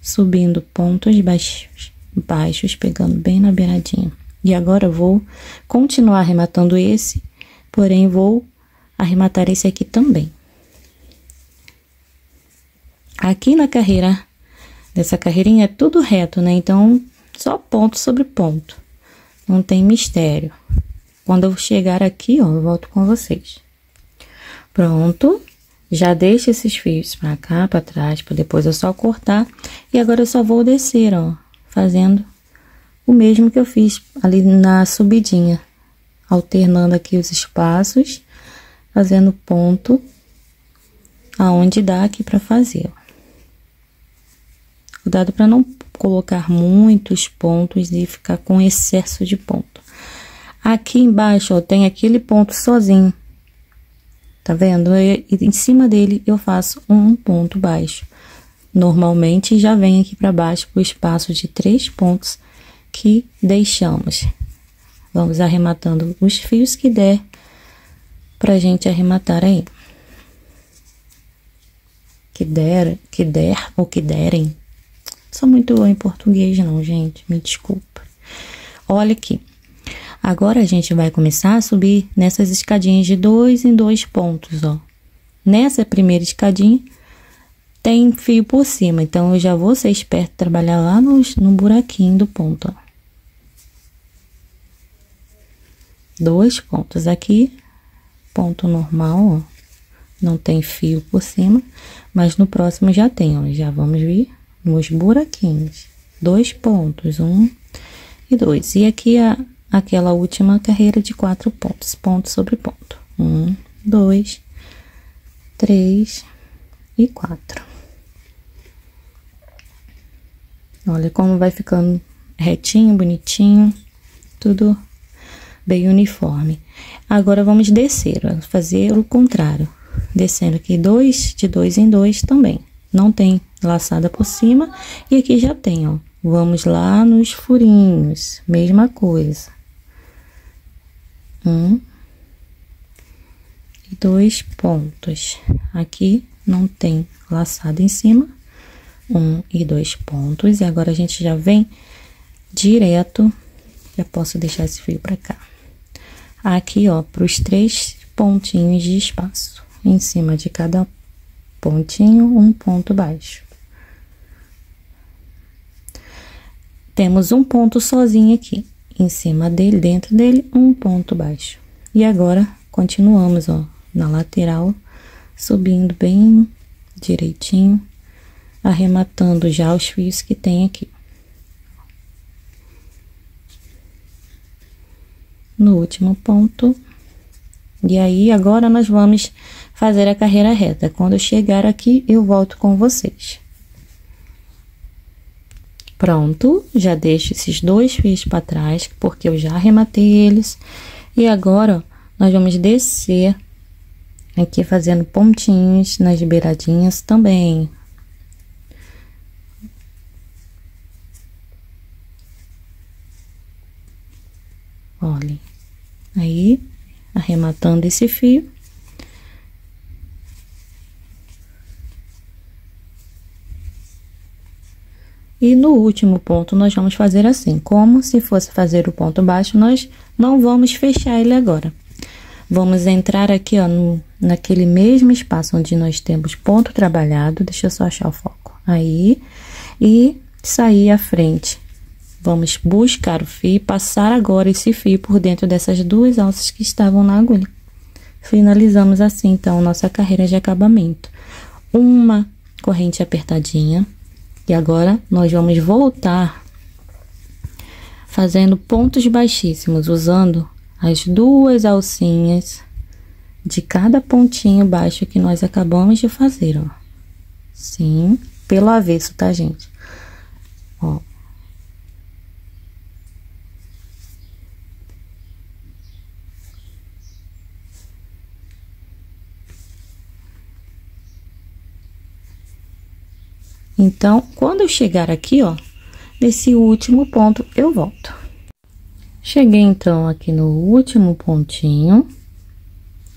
Subindo pontos baixos, pegando bem na beiradinha. E agora, eu vou continuar arrematando esse, porém, vou arrematar esse aqui também. Aqui na carreira, dessa carreirinha é tudo reto, né? Então, só ponto sobre ponto. Não tem mistério. Quando eu chegar aqui, ó, eu volto com vocês. Pronto. Já deixo esses fios pra cá, pra trás, pra depois eu só cortar. E agora eu só vou descer, ó, fazendo o mesmo que eu fiz ali na subidinha. Alternando aqui os espaços, fazendo ponto aonde dá aqui pra fazer, ó. Cuidado para não colocar muitos pontos e ficar com excesso de ponto. Aqui embaixo, ó, tem aquele ponto sozinho. Tá vendo? E em cima dele eu faço um ponto baixo. Normalmente já vem aqui para baixo o espaço de 3 pontos que deixamos. Vamos arrematando os fios que der pra gente arrematar aí. Que der ou que derem. Sou muito boa em português não, gente, me desculpa. Olha aqui. Agora a gente vai começar a subir nessas escadinhas de 2 em 2 pontos, ó. Nessa primeira escadinha tem fio por cima, então eu já vou ser esperto trabalhar lá no buraquinho do ponto, ó. 2 pontos aqui, ponto normal, ó. Não tem fio por cima, mas no próximo já tem, ó. Já vamos vir mesmos buraquinhos. 2 pontos, 1 e 2. E aqui aquela última carreira de 4 pontos, ponto sobre ponto. 1, 2, 3 e 4. Olha como vai ficando retinho, bonitinho, tudo bem uniforme. Agora vamos descer, ó, fazer o contrário. Descendo aqui de 2 em 2 também. Não tem laçada por cima e aqui já tem, ó. Vamos lá nos furinhos, mesma coisa. 1 e 2 pontos. Aqui não tem laçada em cima. 1 e 2 pontos. E agora a gente já vem direto. Já posso deixar esse fio pra cá. Aqui, ó, pros 3 pontinhos de espaço. Em cima de cada pontinho, um ponto baixo. Temos um ponto sozinho aqui. Em cima dele, dentro dele, um ponto baixo. E agora, continuamos, ó, na lateral, subindo bem direitinho, arrematando já os fios que tem aqui. No último ponto. E aí, agora nós vamos fazer a carreira reta. Quando eu chegar aqui, eu volto com vocês. Pronto, já deixo esses 2 fios para trás, porque eu já arrematei eles. E agora, ó, nós vamos descer aqui fazendo pontinhos nas beiradinhas também. Olhem, aí, arrematando esse fio. E no último ponto, nós vamos fazer assim, como se fosse fazer o ponto baixo, nós não vamos fechar ele agora. Vamos entrar aqui, ó, naquele mesmo espaço onde nós temos ponto trabalhado, deixa eu só achar o foco, aí, e sair à frente. Vamos buscar o fio e passar agora esse fio por dentro dessas 2 alças que estavam na agulha. Finalizamos assim, então, nossa carreira de acabamento. Uma corrente apertadinha. E agora, nós vamos voltar fazendo pontos baixíssimos, usando as 2 alcinhas de cada pontinho baixo que nós acabamos de fazer, ó. Sim, pelo avesso, tá, gente? Ó. Então, quando eu chegar aqui, ó, nesse último ponto, eu volto. Cheguei, então, aqui no último pontinho.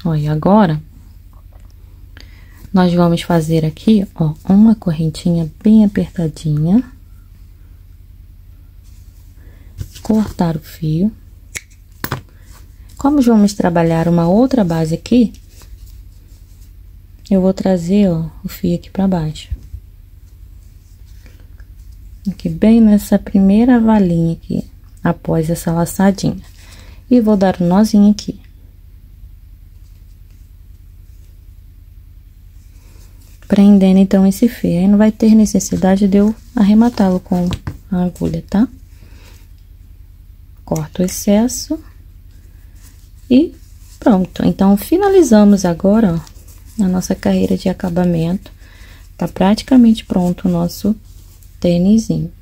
Ó, e agora, nós vamos fazer aqui, ó, uma correntinha bem apertadinha. Cortar o fio. Como vamos trabalhar uma outra base aqui, eu vou trazer, ó, o fio aqui pra baixo. Aqui bem nessa primeira valinha aqui, após essa laçadinha. E vou dar um nozinho aqui. Prendendo então esse fio, aí não vai ter necessidade de eu arrematá-lo com a agulha, tá? Corto o excesso. E pronto. Então, finalizamos agora, ó, a nossa carreira de acabamento. Tá praticamente pronto o nosso tênisinho,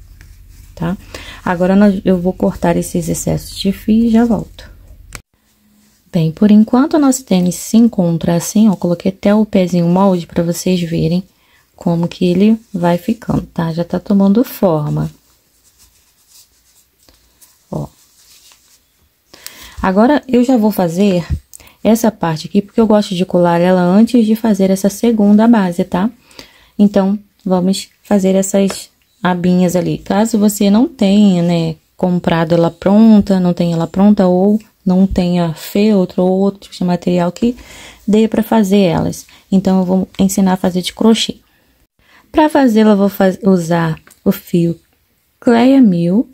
tá? Agora, eu vou cortar esses excessos de fio e já volto. Bem, por enquanto, o nosso tênis se encontra assim, ó, coloquei até o pezinho molde para vocês verem como que ele vai ficando, tá? Já tá tomando forma. Ó. Agora, eu já vou fazer essa parte aqui, porque eu gosto de colar ela antes de fazer essa segunda base, tá? Então, vamos fazer essas abinhas ali. Caso você não tenha, né, comprado ela pronta, não tenha ela pronta ou não tenha feltro ou outro tipo de material que dê para fazer elas. Então, eu vou ensinar a fazer de crochê. Para fazê-la, eu vou usar o fio Cleia 1000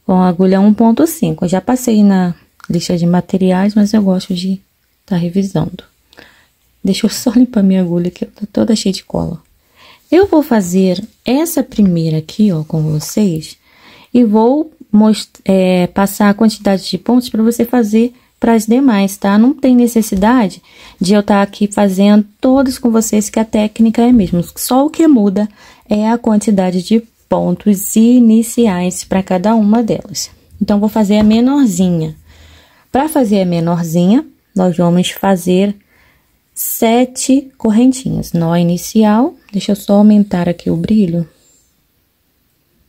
com a agulha 1.5. Eu já passei na lista de materiais, mas eu gosto de estar revisando. Deixa eu só limpar minha agulha, que tá toda cheia de cola. Eu vou fazer essa primeira aqui, ó, com vocês, e vou passar a quantidade de pontos para você fazer para as demais, tá? Não tem necessidade de eu estar aqui fazendo todas com vocês, que a técnica é a mesma. Só o que muda é a quantidade de pontos iniciais para cada uma delas. Então, vou fazer a menorzinha. Para fazer a menorzinha, nós vamos fazer 7 correntinhas. Nó inicial, deixa eu só aumentar aqui o brilho,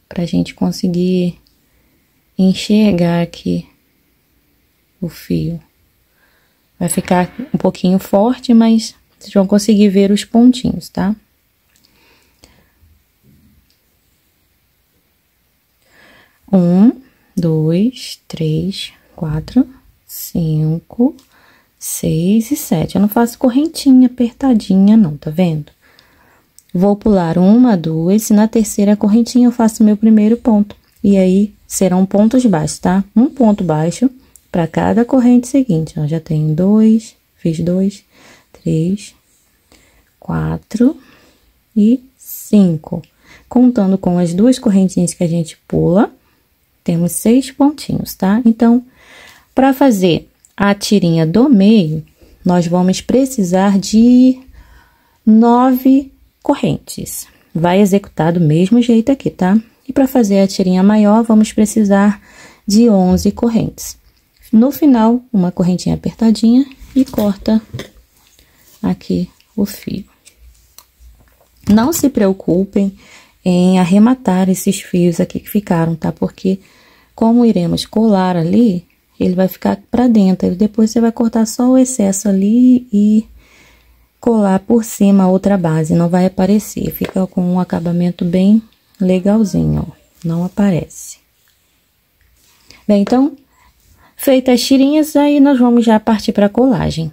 pra gente conseguir enxergar aqui o fio. Vai ficar um pouquinho forte, mas vocês vão conseguir ver os pontinhos, tá? Um, 2, 3, 4, 5, 6 e 7. Eu não faço correntinha apertadinha, não, tá vendo? Vou pular 1, 2, e na terceira correntinha eu faço meu primeiro ponto. E aí, serão pontos baixos, tá? Um ponto baixo para cada corrente seguinte. Ó, já tenho 2, fiz 2, 3, 4 e 5. Contando com as 2 correntinhas que a gente pula, temos 6 pontinhos, tá? Então, para fazer a tirinha do meio, nós vamos precisar de 9 correntes. Vai executar do mesmo jeito aqui, tá? E para fazer a tirinha maior, vamos precisar de 11 correntes. No final, uma correntinha apertadinha e corta aqui o fio. Não se preocupem em arrematar esses fios aqui que ficaram, tá? Porque como iremos colar ali, ele vai ficar para dentro. E depois você vai cortar só o excesso ali e colar por cima a outra base. Não vai aparecer, fica com um acabamento bem legalzinho, ó. Não aparece. Bem, então, feitas as tirinhas, aí nós vamos já partir para a colagem.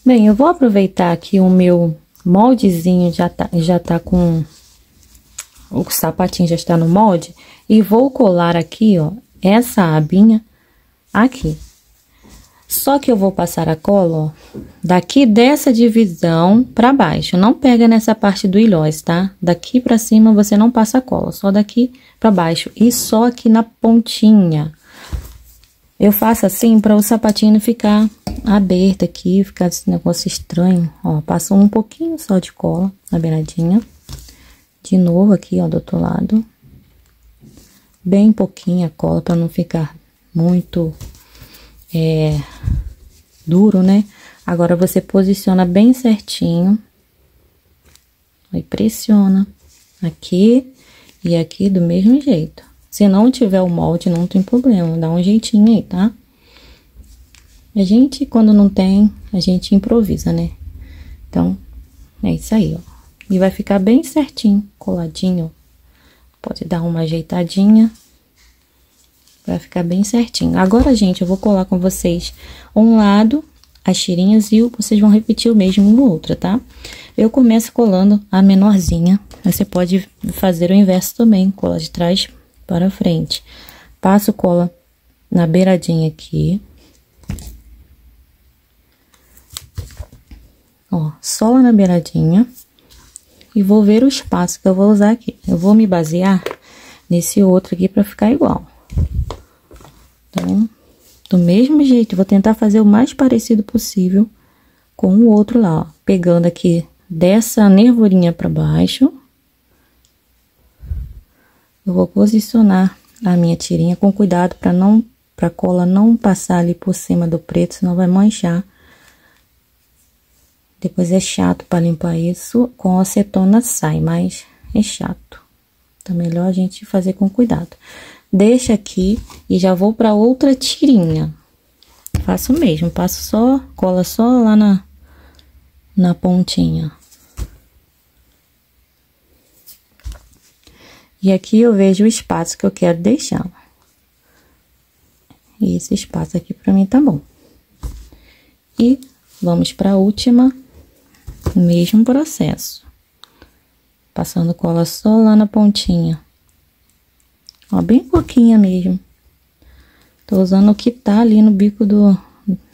Bem, eu vou aproveitar aqui o meu moldezinho, já tá com... O sapatinho já está no molde, e vou colar aqui, ó, essa abinha aqui. Só que eu vou passar a cola, ó, daqui dessa divisão para baixo. Não pega nessa parte do ilhós, tá? Daqui para cima você não passa a cola, só daqui para baixo e só aqui na pontinha. Eu faço assim para o sapatinho não ficar aberto aqui, ficar esse negócio estranho. Ó, passo um pouquinho só de cola na beiradinha. De novo aqui, ó, do outro lado. Bem pouquinho a cola para não ficar muito duro, né? Agora você posiciona bem certinho. Aí pressiona aqui e aqui do mesmo jeito. Se não tiver o molde, não tem problema, dá um jeitinho aí, tá? A gente, quando não tem, a gente improvisa, né? Então, é isso aí, ó. E vai ficar bem certinho, coladinho. Pode dar uma ajeitadinha. Vai ficar bem certinho. Agora, gente, eu vou colar com vocês um lado, as tirinhas, e vocês vão repetir o mesmo no outro, tá? Eu começo colando a menorzinha. Você pode fazer o inverso também, cola de trás para frente. Passo cola na beiradinha aqui. Ó, só lá na beiradinha. E vou ver o espaço que eu vou usar aqui. Eu vou me basear nesse outro aqui para ficar igual. Então, do mesmo jeito, vou tentar fazer o mais parecido possível com o outro lá, ó. Pegando aqui dessa nervurinha para baixo. Eu vou posicionar a minha tirinha com cuidado para a cola não passar ali por cima do preto, senão vai manchar. Depois é chato para limpar isso, com acetona sai, mas é chato. Então, melhor a gente fazer com cuidado. Deixa aqui e já vou para outra tirinha. Faço o mesmo, passo só, cola só lá na pontinha. E aqui eu vejo o espaço que eu quero deixar. E esse espaço aqui para mim tá bom. E vamos para a última. Mesmo processo. Passando cola só lá na pontinha. Ó, bem pouquinha mesmo. Tô usando o que tá ali no bico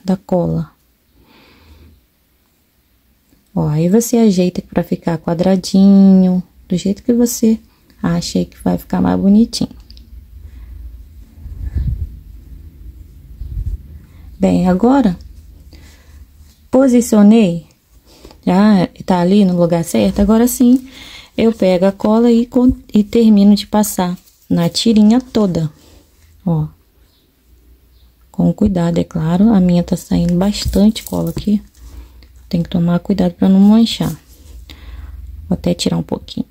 da cola. Ó, aí você ajeita pra ficar quadradinho, do jeito que você acha que vai ficar mais bonitinho. Bem, agora, posicionei, já tá ali no lugar certo, agora sim, eu pego a cola e termino de passar na tirinha toda, ó. Com cuidado, é claro, a minha tá saindo bastante cola aqui. Tem que tomar cuidado pra não manchar. Vou até tirar um pouquinho.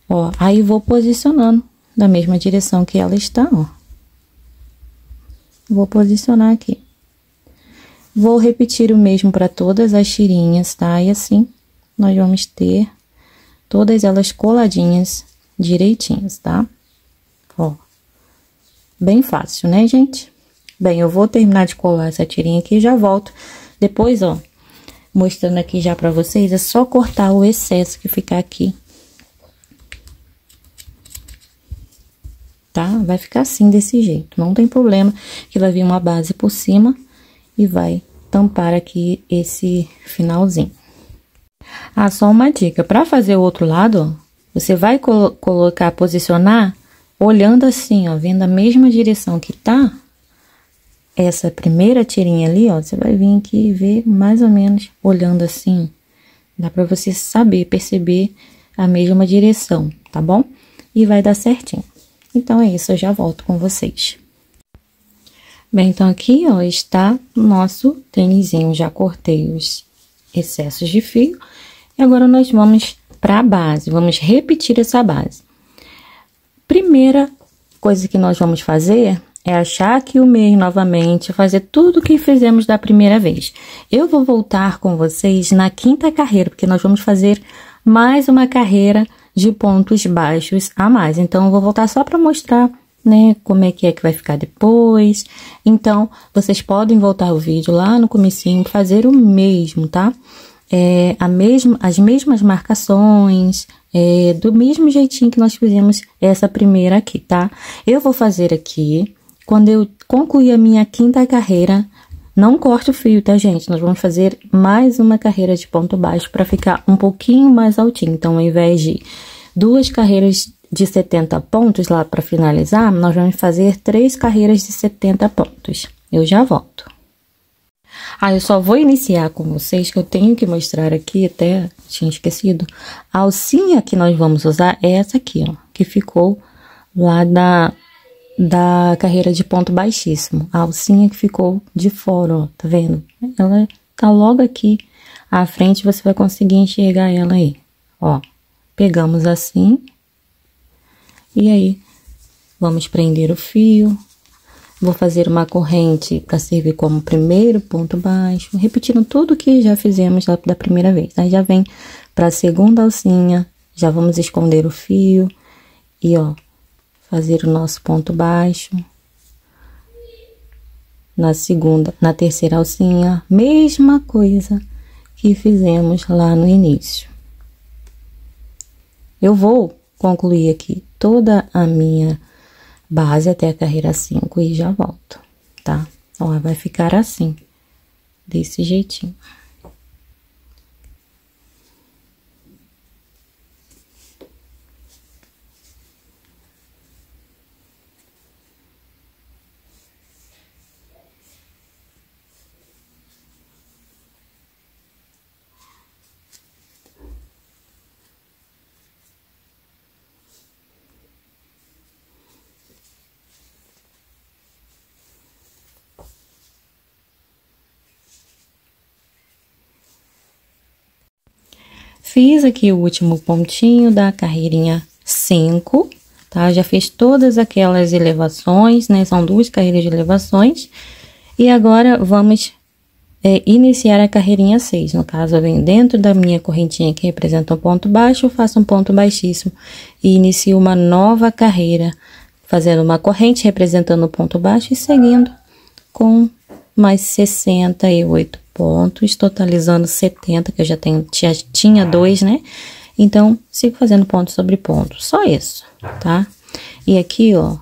Ó, aí vou posicionando da mesma direção que ela está, ó. Vou posicionar aqui. Vou repetir o mesmo para todas as tirinhas, tá? E assim, nós vamos ter todas elas coladinhas direitinhas, tá? Ó. Bem fácil, né, gente? Bem, eu vou terminar de colar essa tirinha aqui e já volto. Depois, ó, mostrando aqui já pra vocês, é só cortar o excesso que ficar aqui. Tá? Vai ficar assim, desse jeito. Não tem problema, que vai vir uma base por cima e vai tampar aqui esse finalzinho. Ah, só uma dica. Pra fazer o outro lado, ó, você vai colocar, posicionar, olhando assim, ó, vendo a mesma direção que tá essa primeira tirinha ali, ó, você vai vir aqui e ver mais ou menos, olhando assim, dá pra você saber, perceber a mesma direção, tá bom? E vai dar certinho. Então, é isso, eu já volto com vocês. Bem, então aqui, ó, está o nosso tênisinho, já cortei os excessos de fio. E agora, nós vamos pra base, vamos repetir essa base. Primeira coisa que nós vamos fazer é achar aqui o meio novamente, fazer tudo o que fizemos da primeira vez. Eu vou voltar com vocês na quinta carreira, porque nós vamos fazer mais uma carreira de pontos baixos a mais. Então, eu vou voltar só para mostrar, né, como é que vai ficar depois. Então, vocês podem voltar o vídeo lá no comecinho, fazer o mesmo, tá? As mesmas marcações, do mesmo jeitinho que nós fizemos essa primeira aqui, tá? Eu vou fazer aqui, quando eu concluir a minha quinta carreira, não corte o fio, tá, gente? Nós vamos fazer mais uma carreira de ponto baixo para ficar um pouquinho mais altinho. Então, ao invés de 2 carreiras de 70 pontos lá para finalizar, nós vamos fazer 3 carreiras de 70 pontos. Eu já volto. Ah, eu só vou iniciar com vocês, que eu tenho que mostrar aqui, até tinha esquecido. A alcinha que nós vamos usar é essa aqui, ó, que ficou lá da carreira de ponto baixíssimo. A alcinha que ficou de fora, ó, tá vendo? Ela tá logo aqui à frente, você vai conseguir enxergar ela aí, ó. Pegamos assim, e aí, vamos prender o fio. Vou fazer uma corrente para servir como primeiro ponto baixo, repetindo tudo que já fizemos da primeira vez. Aí, já vem para a segunda alcinha, já vamos esconder o fio e, ó, fazer o nosso ponto baixo. Na terceira alcinha, mesma coisa que fizemos lá no início. Eu vou concluir aqui toda a minha base até a carreira 5 e já volto, tá? Ó, vai ficar assim, desse jeitinho. Fiz aqui o último pontinho da carreirinha 5, tá? Já fiz todas aquelas elevações, né? São 2 carreiras de elevações. E agora, vamos iniciar a carreirinha 6. No caso, eu venho dentro da minha correntinha que representa um ponto baixo, eu faço um ponto baixíssimo e inicio uma nova carreira, fazendo uma corrente representando o ponto baixo e seguindo com mais 68 pontos, totalizando 70, que eu já tinha 2, né? Então, sigo fazendo ponto sobre ponto, só isso, tá? E aqui, ó,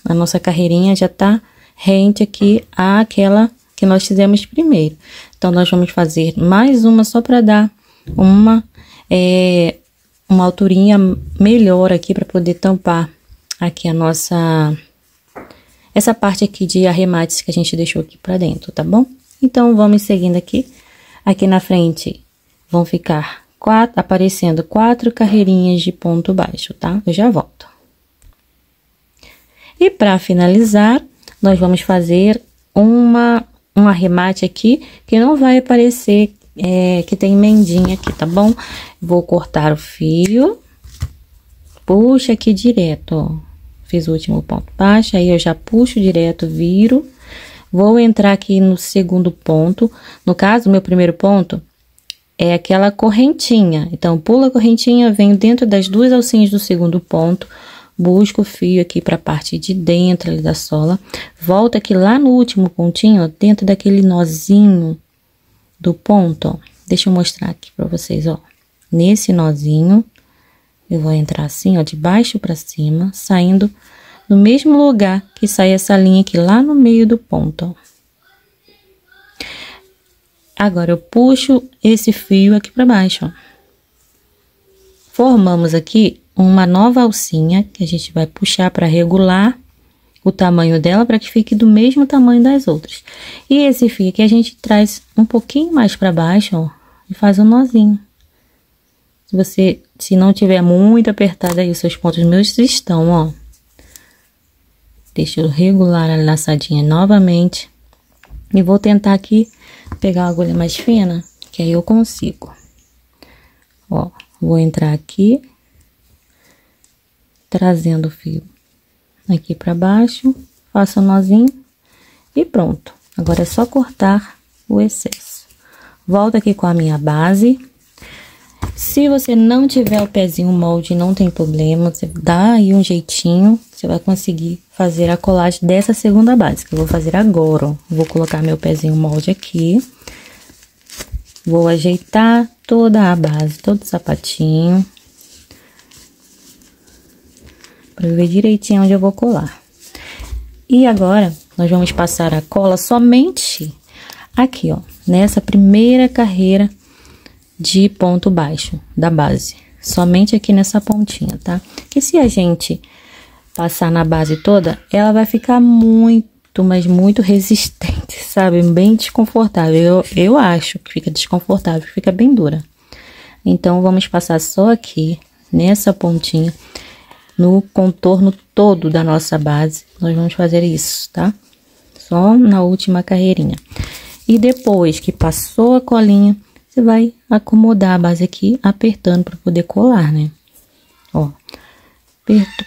a nossa carreirinha já tá rente aqui àquela que nós fizemos primeiro. Então, nós vamos fazer mais uma só para dar uma alturinha melhor aqui para poder tampar aqui essa parte aqui de arremates que a gente deixou aqui para dentro, tá bom? Então, vamos seguindo aqui. Aqui na frente vão ficar aparecendo 4 carreirinhas de ponto baixo, tá? Eu já volto. E para finalizar, nós vamos fazer um arremate aqui que não vai aparecer que tem emendinha aqui, tá bom? Vou cortar o fio, puxa aqui direto, ó. Fiz o último ponto baixo, aí eu já puxo direto, viro, vou entrar aqui no segundo ponto. No caso, meu primeiro ponto é aquela correntinha, então pula a correntinha, venho dentro das 2 alcinhas do segundo ponto, busco o fio aqui para a parte de dentro ali da sola, volta aqui lá no último pontinho, ó, dentro daquele nozinho do ponto, ó. Deixa eu mostrar aqui para vocês, ó. Nesse nozinho, eu vou entrar assim, ó, de baixo para cima, saindo no mesmo lugar que sai essa linha aqui lá no meio do ponto, ó. Agora, eu puxo esse fio aqui para baixo, ó. Formamos aqui uma nova alcinha que a gente vai puxar para regular o tamanho dela para que fique do mesmo tamanho das outras. E esse fio aqui a gente traz um pouquinho mais para baixo, ó, e faz um nozinho. Se não tiver muito apertado aí, os seus pontos meus estão, ó. Deixa eu regular a laçadinha novamente. E vou tentar aqui pegar uma agulha mais fina, que aí eu consigo. Ó, vou entrar aqui, trazendo o fio aqui para baixo, faço um nozinho e pronto. Agora é só cortar o excesso. Volto aqui com a minha base. Se você não tiver o pezinho molde, não tem problema, você dá aí um jeitinho, você vai conseguir fazer a colagem dessa segunda base, que eu vou fazer agora, ó. Vou colocar meu pezinho molde aqui, vou ajeitar toda a base, todo o sapatinho, para ver direitinho onde eu vou colar. E agora, nós vamos passar a cola somente aqui, ó, nessa primeira carreira de ponto baixo da base, somente aqui nessa pontinha, tá? Que se a gente passar na base toda, ela vai ficar muito, mas muito resistente, sabe? Bem desconfortável. Eu acho que fica desconfortável, fica bem dura. Então, vamos passar só aqui, nessa pontinha, no contorno todo da nossa base. Nós vamos fazer isso, tá? Só na última carreirinha. E depois que passou a colinha, você vai acomodar a base aqui, apertando para poder colar, né? Ó,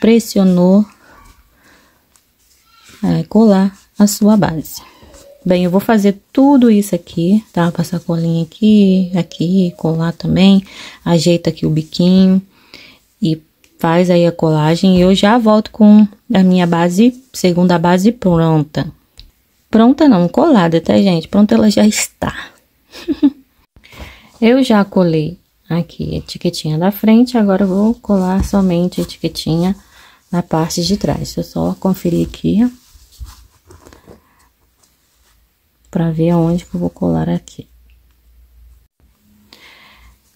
pressionou, vai colar a sua base. Bem, eu vou fazer tudo isso aqui, tá? Passar a colinha aqui, colar também, ajeita aqui o biquinho e faz aí a colagem. E eu já volto com a minha base, segunda base pronta. Pronta não, colada, tá, gente? Pronta ela já está. Eu já colei aqui a etiquetinha da frente, agora eu vou colar somente a etiquetinha na parte de trás. Deixa eu só conferir aqui, para ver aonde que eu vou colar aqui.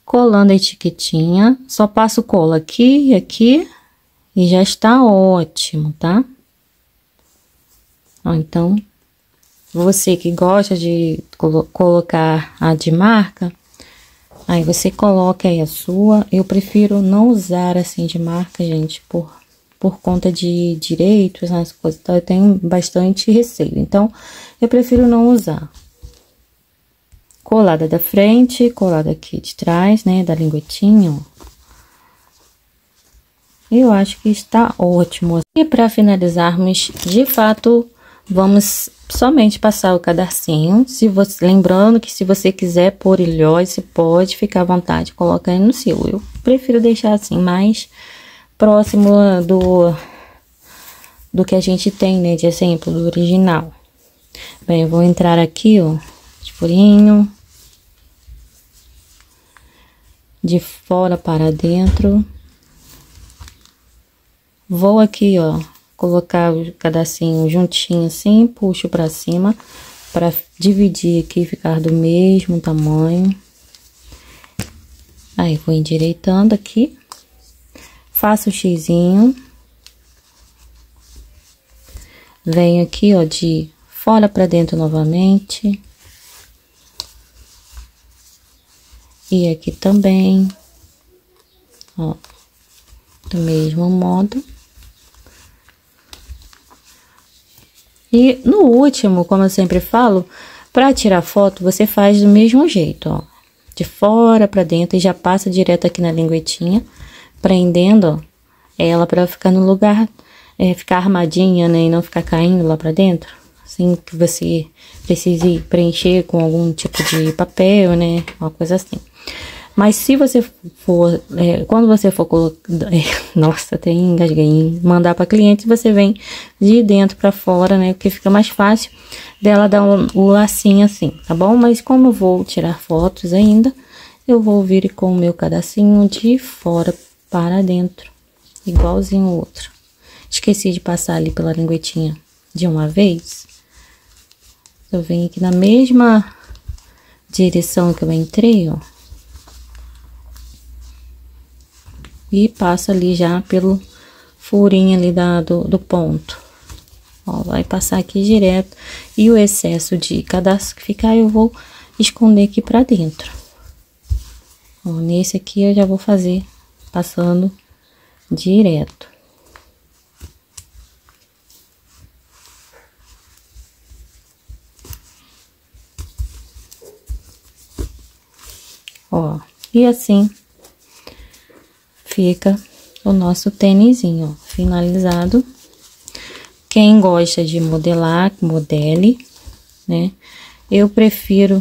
Colando a etiquetinha, só passo cola aqui e aqui e já está ótimo, tá? Ó, então, você que gosta de colocar a de marca, aí você coloca aí a sua. Eu prefiro não usar assim de marca, gente, por conta de direitos, as coisas, então eu tenho bastante receio. Então, eu prefiro não usar. Colada da frente, colada aqui de trás, né, da linguetinha, ó. Eu acho que está ótimo. E para finalizarmos, de fato, vamos somente passar o cadarcinho. Lembrando que se você quiser pôr ilhós, você pode ficar à vontade, coloca aí no seu. Eu prefiro deixar assim, mais próximo do que a gente tem, né, de exemplo, do original. Bem, eu vou entrar aqui, ó, de furinho, de fora para dentro. Vou aqui, ó, colocar o pedacinho juntinho assim, puxo pra cima, para dividir aqui e ficar do mesmo tamanho. Aí, vou endireitando aqui. Faço o xizinho. Venho aqui, ó, de fora pra dentro novamente. E aqui também. Ó, do mesmo modo. E no último, como eu sempre falo, pra tirar foto, você faz do mesmo jeito, ó. De fora pra dentro e já passa direto aqui na linguetinha, prendendo, ó, ela pra ficar no lugar, ficar armadinha, né, e não ficar caindo lá pra dentro. Assim que você precise preencher com algum tipo de papel, né, uma coisa assim. Mas se você for, quando você for colocar, nossa, até engasguei, mandar para cliente, você vem de dentro para fora, né, porque fica mais fácil dela dar o lacinho assim, tá bom? Mas como eu vou tirar fotos ainda, eu vou vir com o meu pedacinho de fora para dentro, igualzinho o outro. Esqueci de passar ali pela linguetinha de uma vez. Eu venho aqui na mesma direção que eu entrei, ó. E passo ali já pelo furinho ali do ponto. Ó, vai passar aqui direto. E o excesso de cadastro que ficar, eu vou esconder aqui pra dentro. Ó, nesse aqui eu já vou fazer passando direto. Ó, e assim fica o nosso tênisinho, ó, finalizado. Quem gosta de modelar, modele, né? Eu prefiro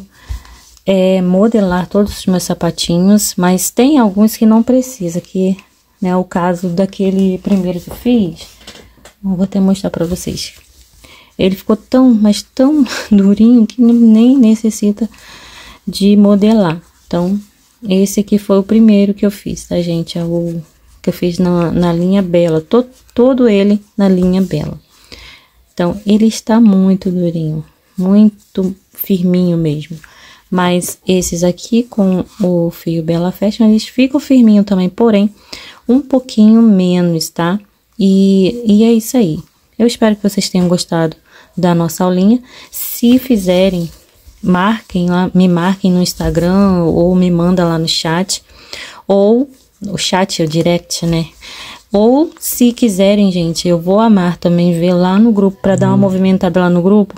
modelar todos os meus sapatinhos, mas tem alguns que não precisa, que, né, o caso daquele primeiro que eu fiz, eu vou até mostrar pra vocês. Ele ficou mas tão durinho que nem necessita de modelar. Então, esse aqui foi o primeiro que eu fiz, tá, gente? É o que eu fiz na linha Bela, todo ele na linha Bela. Então, ele está muito durinho, muito firminho mesmo. Mas esses aqui com o fio Bella Fashion, eles ficam firminho também, porém, um pouquinho menos, tá? E é isso aí. Eu espero que vocês tenham gostado da nossa aulinha. Se fizerem, marquem lá, me marquem no Instagram ou me manda lá no chat, ou o chat, o direct, né? Ou se quiserem, gente, eu vou amar também ver lá no grupo, para dar uma movimentada lá no grupo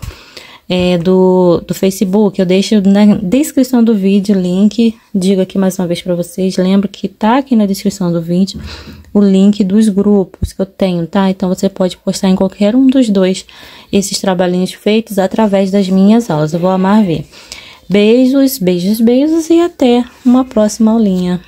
do Facebook. Eu deixo na descrição do vídeo o link. Digo aqui mais uma vez para vocês, lembro que tá aqui na descrição do vídeo o link dos grupos que eu tenho, tá? Então você pode postar em qualquer um dos dois esses trabalhinhos feitos através das minhas aulas. Eu vou amar ver. Beijos, beijos, beijos e até uma próxima aulinha.